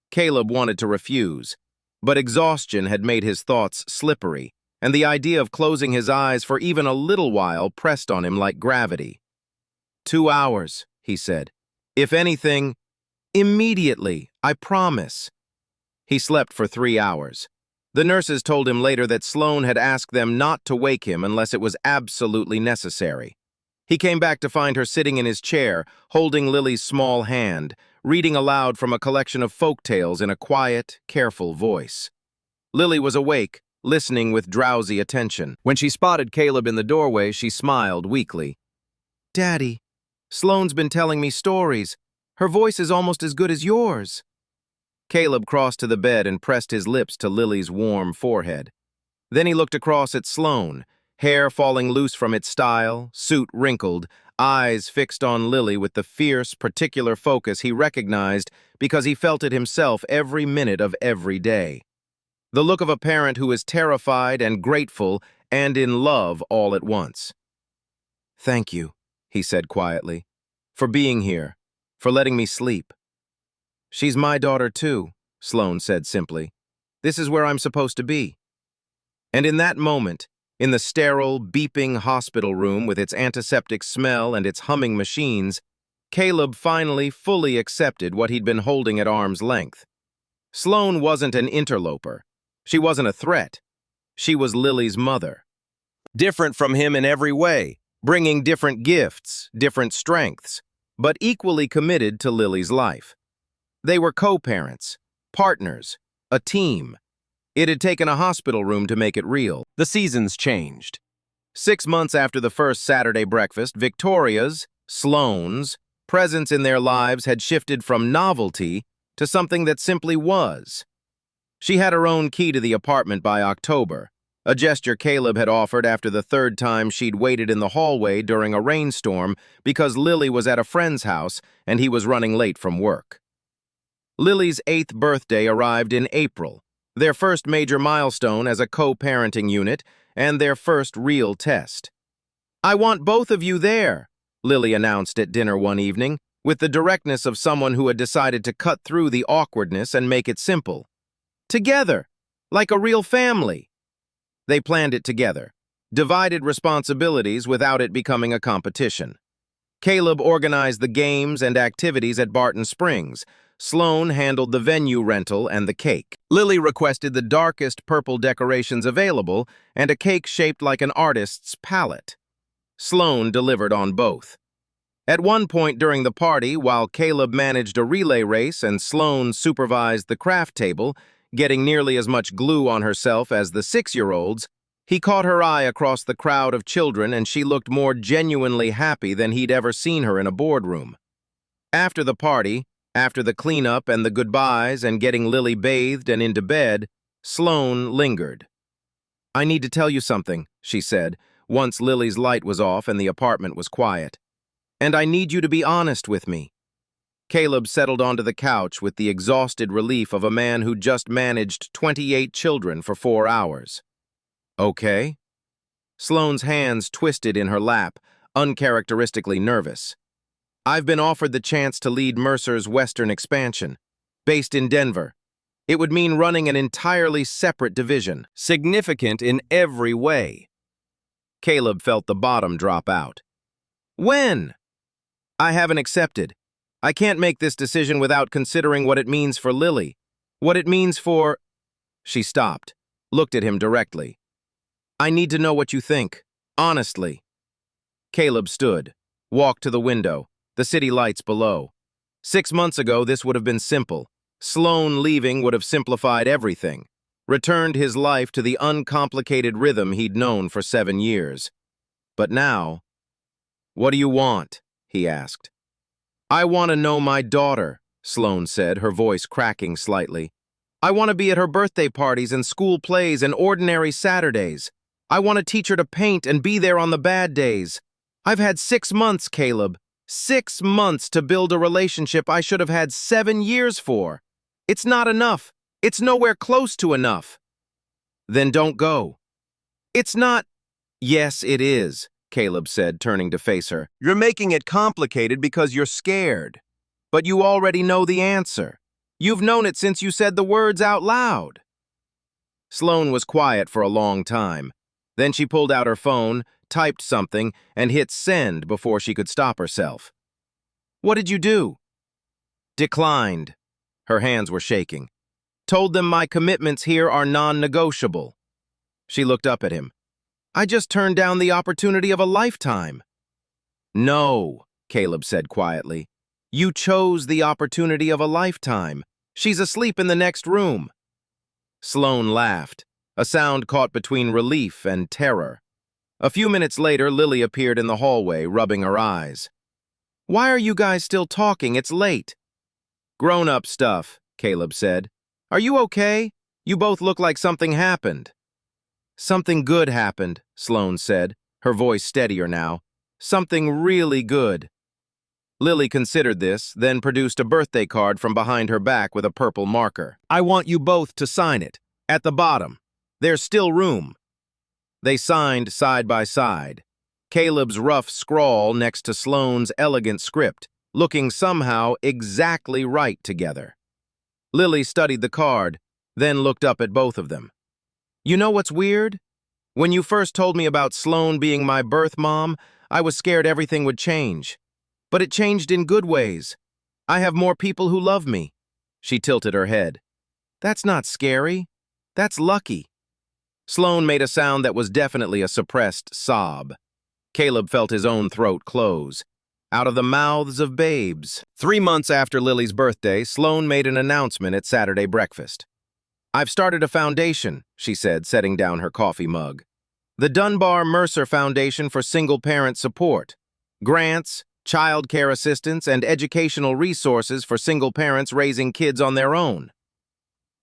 Caleb wanted to refuse, but exhaustion had made his thoughts slippery, and the idea of closing his eyes for even a little while pressed on him like gravity. 2 hours, he said. If anything, immediately, I promise. He slept for 3 hours. The nurses told him later that Sloane had asked them not to wake him unless it was absolutely necessary. He came back to find her sitting in his chair, holding Lily's small hand, reading aloud from a collection of folk tales in a quiet, careful voice. Lily was awake, listening with drowsy attention. When she spotted Caleb in the doorway, she smiled weakly. Daddy, Sloane's been telling me stories. Her voice is almost as good as yours. Caleb crossed to the bed and pressed his lips to Lily's warm forehead. Then he looked across at Sloane, hair falling loose from its style, suit wrinkled, eyes fixed on Lily with the fierce, particular focus he recognized because he felt it himself every minute of every day. The look of a parent who is terrified and grateful and in love all at once. Thank you, he said quietly, for being here, for letting me sleep. She's my daughter too, Sloane said simply. This is where I'm supposed to be. And in that moment, in the sterile, beeping hospital room with its antiseptic smell and its humming machines, Caleb finally fully accepted what he'd been holding at arm's length. Sloane wasn't an interloper. She wasn't a threat. She was Lily's mother. Different from him in every way, bringing different gifts, different strengths, but equally committed to Lily's life. They were co-parents, partners, a team. It had taken a hospital room to make it real. The seasons changed. 6 months after the first Saturday breakfast, Victoria's, Sloane's, presence in their lives had shifted from novelty to something that simply was. She had her own key to the apartment by October, a gesture Caleb had offered after the third time she'd waited in the hallway during a rainstorm because Lily was at a friend's house and he was running late from work. Lily's 8th birthday arrived in April, their first major milestone as a co-parenting unit and their first real test. "I want both of you there," Lily announced at dinner one evening, with the directness of someone who had decided to cut through the awkwardness and make it simple. "Together, like a real family." They planned it together, divided responsibilities without it becoming a competition. Caleb organized the games and activities at Barton Springs. Sloane handled the venue rental and the cake. Lily requested the darkest purple decorations available and a cake shaped like an artist's palette. Sloane delivered on both. At one point during the party, while Caleb managed a relay race and Sloane supervised the craft table, getting nearly as much glue on herself as the 6-year-olds, he caught her eye across the crowd of children and she looked more genuinely happy than he'd ever seen her in a boardroom. After the party, after the cleanup and the goodbyes and getting Lily bathed and into bed, Sloane lingered. "I need to tell you something," she said, once Lily's light was off and the apartment was quiet. "And I need you to be honest with me." Caleb settled onto the couch with the exhausted relief of a man who just managed 28 children for 4 hours. "Okay?" Sloane's hands twisted in her lap, uncharacteristically nervous. "I've been offered the chance to lead Mercer's Western expansion, based in Denver. It would mean running an entirely separate division, significant in every way." Caleb felt the bottom drop out. "When?" "I haven't accepted. I can't make this decision without considering what it means for Lily. What it means for—" She stopped, looked at him directly. "I need to know what you think, honestly." Caleb stood, walked to the window, the city lights below. 6 months ago, this would have been simple. Sloane leaving would have simplified everything, returned his life to the uncomplicated rhythm he'd known for 7 years. But now, "What do you want?" he asked. "I want to know my daughter," Sloane said, her voice cracking slightly. "I want to be at her birthday parties and school plays and ordinary Saturdays. I want to teach her to paint and be there on the bad days. I've had 6 months, Caleb. 6 months to build a relationship I should have had 7 years for. It's not enough. It's nowhere close to enough." "Then don't go." "It's not—" "Yes, it is," Caleb said, turning to face her. "You're making it complicated because you're scared. But you already know the answer. You've known it since you said the words out loud." Sloane was quiet for a long time. Then she pulled out her phone, typed something, and hit send before she could stop herself. "What did you do?" "Declined." Her hands were shaking. "Told them my commitments here are non-negotiable." She looked up at him. "I just turned down the opportunity of a lifetime." "No," Caleb said quietly. "You chose the opportunity of a lifetime. She's asleep in the next room." Sloane laughed, a sound caught between relief and terror. A few minutes later, Lily appeared in the hallway, rubbing her eyes. "Why are you guys still talking? It's late." "Grown-up stuff," Caleb said. "Are you okay? You both look like something happened." "Something good happened," Sloane said, her voice steadier now. "Something really good." Lily considered this, then produced a birthday card from behind her back with a purple marker. "I want you both to sign it. At the bottom. There's still room." They signed side by side. Caleb's rough scrawl next to Sloane's elegant script, looking somehow exactly right together. Lily studied the card, then looked up at both of them. You know what's weird? When you first told me about Sloane being my birth mom, I was scared everything would change. But it changed in good ways. I have more people who love me. She tilted her head. That's not scary. That's lucky. Sloane made a sound that was definitely a suppressed sob. Caleb felt his own throat close. Out of the mouths of babes. 3 months after Lily's birthday, Sloane made an announcement at Saturday breakfast. I've started a foundation, she said, setting down her coffee mug. The Dunbar Mercer Foundation for Single-Parent Support. Grants, child care assistance, and educational resources for single parents raising kids on their own.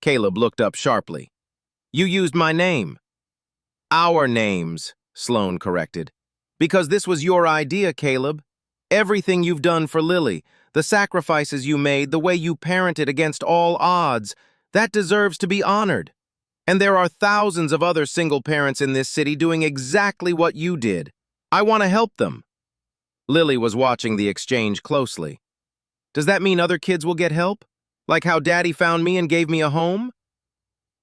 Caleb looked up sharply. You used my name. Our names, Sloane corrected. Because this was your idea, Caleb. Everything you've done for Lily, the sacrifices you made, the way you parented against all odds, that deserves to be honored. And there are thousands of other single parents in this city doing exactly what you did. I want to help them. Lily was watching the exchange closely. Does that mean other kids will get help? Like how Daddy found me and gave me a home?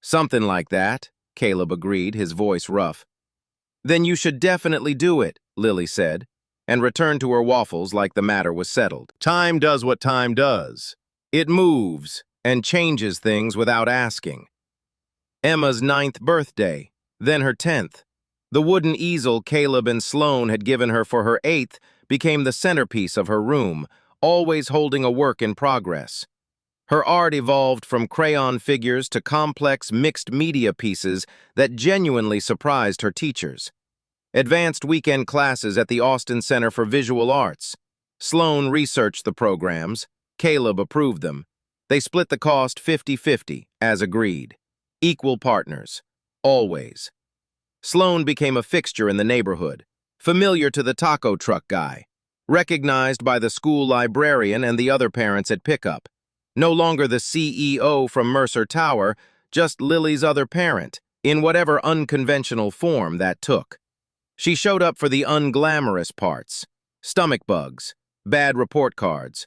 Something like that, Caleb agreed, his voice rough. Then you should definitely do it, Lily said, and returned to her waffles like the matter was settled. Time does what time does. It moves and changes things without asking. Emma's 9th birthday, then her 10th. The wooden easel Caleb and Sloane had given her for her 8th became the centerpiece of her room, always holding a work in progress. Her art evolved from crayon figures to complex mixed media pieces that genuinely surprised her teachers. Advanced weekend classes at the Austin Center for Visual Arts. Sloane researched the programs. Caleb approved them. They split the cost 50-50, as agreed. Equal partners. Always. Sloane became a fixture in the neighborhood, familiar to the taco truck guy, recognized by the school librarian and the other parents at pickup. No longer the CEO from Mercer Tower, just Lily's other parent, in whatever unconventional form that took. She showed up for the unglamorous parts, stomach bugs, bad report cards.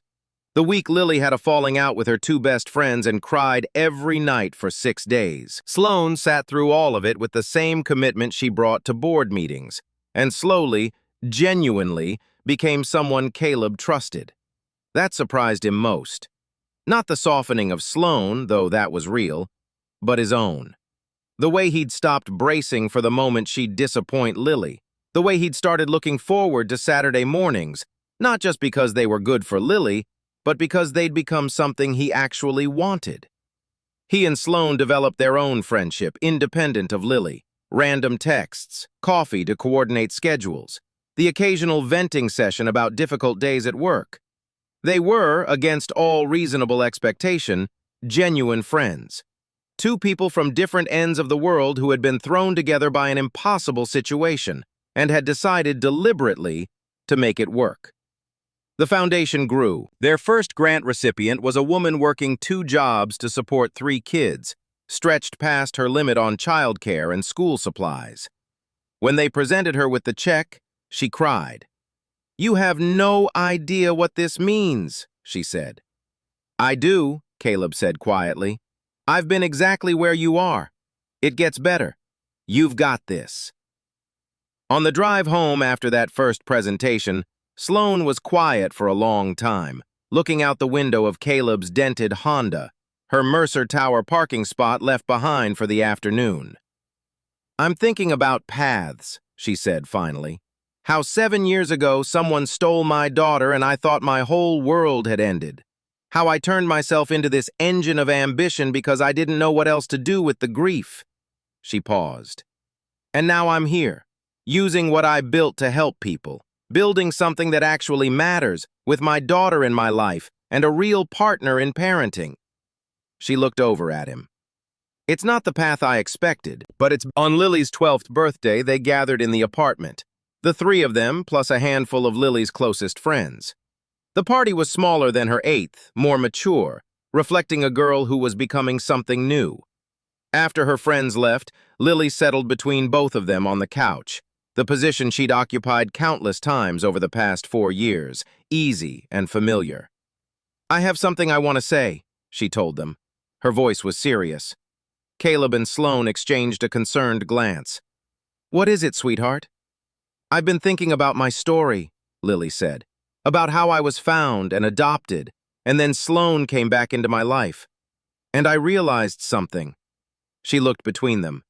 The week Lily had a falling out with her 2 best friends and cried every night for 6 days. Sloane sat through all of it with the same commitment she brought to board meetings, and slowly, genuinely, became someone Caleb trusted. That surprised him most. Not the softening of Sloane, though that was real, but his own. The way he'd stopped bracing for the moment she'd disappoint Lily. The way he'd started looking forward to Saturday mornings, not just because they were good for Lily, but because they'd become something he actually wanted. He and Sloane developed their own friendship, independent of Lily. Random texts, coffee to coordinate schedules, the occasional venting session about difficult days at work. They were, against all reasonable expectation, genuine friends. 2 people from different ends of the world who had been thrown together by an impossible situation and had decided deliberately to make it work. The foundation grew. Their first grant recipient was a woman working 2 jobs to support 3 kids, stretched past her limit on childcare and school supplies. When they presented her with the check, she cried. You have no idea what this means, she said. I do, Caleb said quietly. I've been exactly where you are. It gets better. You've got this. On the drive home after that first presentation, Sloane was quiet for a long time, looking out the window of Caleb's dented Honda, her Mercer Tower parking spot left behind for the afternoon. I'm thinking about paths, she said finally. How 7 years ago someone stole my daughter and I thought my whole world had ended. How I turned myself into this engine of ambition because I didn't know what else to do with the grief. She paused. And now I'm here, using what I built to help people, building something that actually matters, with my daughter in my life and a real partner in parenting. She looked over at him. It's not the path I expected, but it's on Lily's 12th birthday they gathered in the apartment. The 3 of them, plus a handful of Lily's closest friends. The party was smaller than her 8th, more mature, reflecting a girl who was becoming something new. After her friends left, Lily settled between both of them on the couch, the position she'd occupied countless times over the past 4 years, easy and familiar. I have something I want to say, she told them. Her voice was serious. Caleb and Sloane exchanged a concerned glance. "What is it, sweetheart?" "I've been thinking about my story," Lily said. "About how I was found and adopted, and then Sloane came back into my life. And I realized something." She looked between them.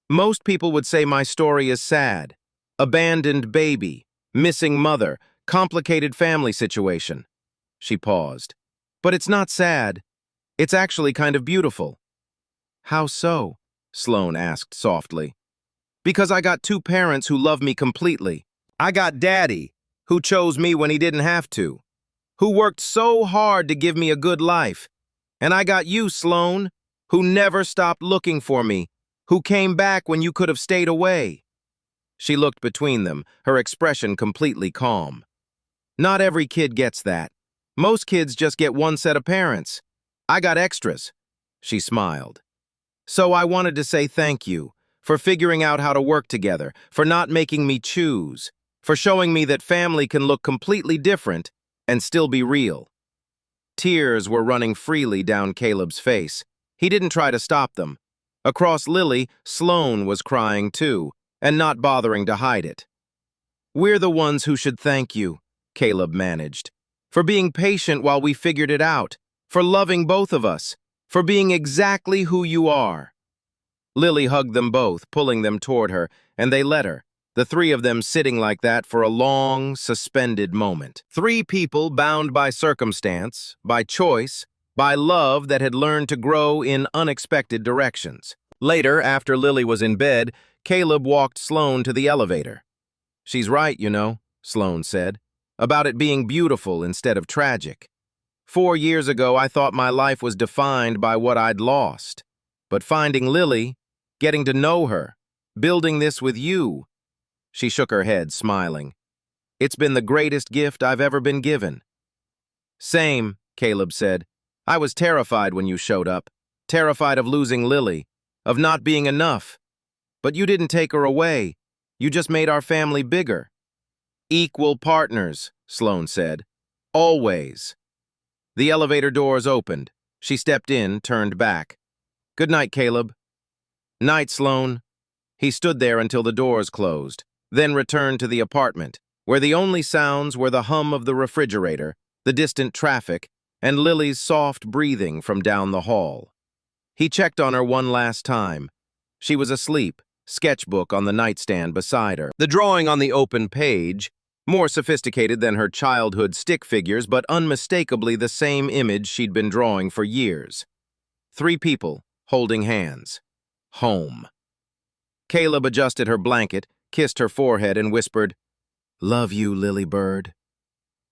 "Most people would say my story is sad. Abandoned baby, missing mother, complicated family situation." She paused. "But it's not sad. It's actually kind of beautiful." "How so?" Sloane asked softly. "Because I got two parents who love me completely. I got Daddy, who chose me when he didn't have to, who worked so hard to give me a good life. And I got you, Sloane, who never stopped looking for me, who came back when you could have stayed away." She looked between them, her expression completely calm. "Not every kid gets that. Most kids just get one set of parents. I got extras." She smiled. "So I wanted to say thank you for figuring out how to work together, for not making me choose, for showing me that family can look completely different and still be real." Tears were running freely down Caleb's face. He didn't try to stop them. Across Lily, Sloane was crying too, and not bothering to hide it. "We're the ones who should thank you," Caleb managed, "for being patient while we figured it out, for loving both of us, for being exactly who you are." Lily hugged them both, pulling them toward her, and they let her, the three of them sitting like that for a long, suspended moment. Three people bound by circumstance, by choice, by love that had learned to grow in unexpected directions. Later, after Lily was in bed, Caleb walked Sloane to the elevator. "She's right, you know," Sloane said, "about it being beautiful instead of tragic. 4 years ago, I thought my life was defined by what I'd lost. But finding Lily, getting to know her, building this with you—" She shook her head, smiling. "It's been the greatest gift I've ever been given." "Same," Caleb said. "I was terrified when you showed up, terrified of losing Lily, of not being enough. But you didn't take her away. You just made our family bigger." "Equal partners," Sloane said. "Always." The elevator doors opened. She stepped in, turned back. "Good night, Caleb." "Night, Sloane." He stood there until the doors closed, then returned to the apartment, where the only sounds were the hum of the refrigerator, the distant traffic, and Lily's soft breathing from down the hall. He checked on her one last time. She was asleep, sketchbook on the nightstand beside her. The drawing on the open page, more sophisticated than her childhood stick figures, but unmistakably the same image she'd been drawing for years. 3 people, holding hands. Home. Caleb adjusted her blanket, kissed her forehead, and whispered, "Love you, Lily Bird."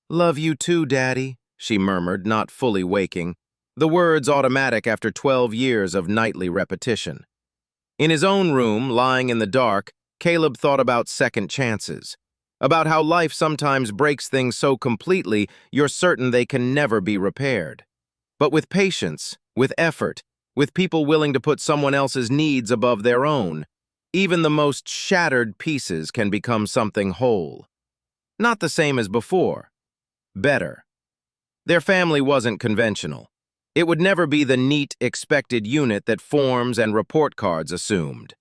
"Love you too, Daddy," she murmured, not fully waking, the words automatic after 12 years of nightly repetition. In his own room, lying in the dark, Caleb thought about second chances, about how life sometimes breaks things so completely you're certain they can never be repaired. But with patience, with effort, with people willing to put someone else's needs above their own, even the most shattered pieces can become something whole. Not the same as before. Better. Their family wasn't conventional. It would never be the neat, expected unit that forms and report cards assumed.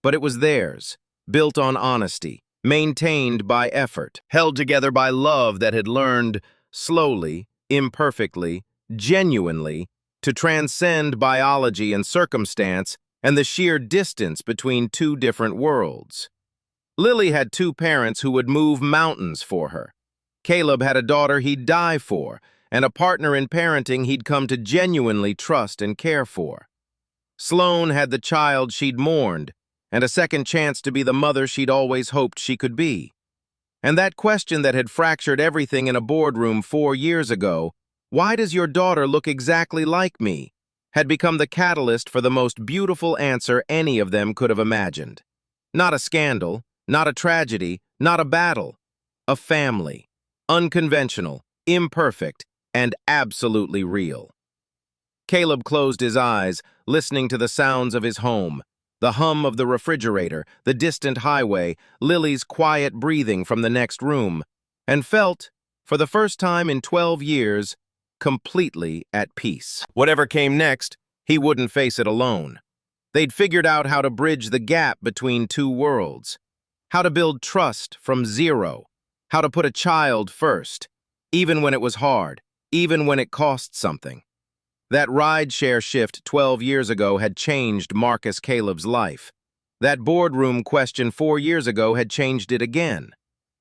But it was theirs, built on honesty, maintained by effort, held together by love that had learned, slowly, imperfectly, genuinely, to transcend biology and circumstance and the sheer distance between 2 different worlds. Lily had 2 parents who would move mountains for her. Caleb had a daughter he'd die for, and a partner in parenting he'd come to genuinely trust and care for. Sloane had the child she'd mourned, and a second chance to be the mother she'd always hoped she could be. And that question that had fractured everything in a boardroom 4 years ago, "Why does your daughter look exactly like me?" had become the catalyst for the most beautiful answer any of them could have imagined. Not a scandal, not a tragedy, not a battle. A family. Unconventional, imperfect, and absolutely real. Caleb closed his eyes, listening to the sounds of his home, the hum of the refrigerator, the distant highway, Lily's quiet breathing from the next room, and felt, for the first time in 12 years, completely at peace. Whatever came next, he wouldn't face it alone. They'd figured out how to bridge the gap between two worlds, how to build trust from zero, how to put a child first, even when it was hard, even when it cost something. That rideshare shift 12 years ago had changed Marcus Caleb's life. That boardroom question 4 years ago had changed it again.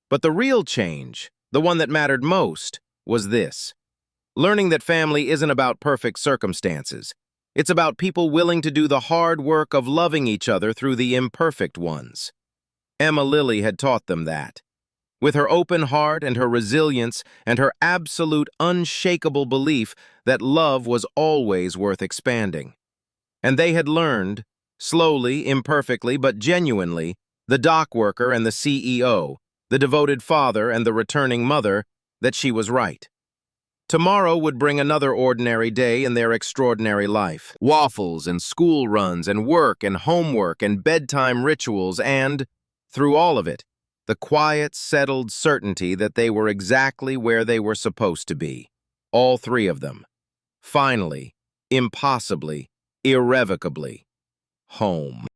But the real change, the one that mattered most, was this. Learning that family isn't about perfect circumstances. It's about people willing to do the hard work of loving each other through the imperfect ones. Emma Lilly had taught them that. With her open heart and her resilience and her absolute unshakable belief that love was always worth expanding. And they had learned, slowly, imperfectly, but genuinely, the dock worker and the CEO, the devoted father and the returning mother, that she was right. Tomorrow would bring another ordinary day in their extraordinary life. Waffles and school runs and work and homework and bedtime rituals and, through all of it, the quiet, settled certainty that they were exactly where they were supposed to be. All three of them. Finally, impossibly, irrevocably, home.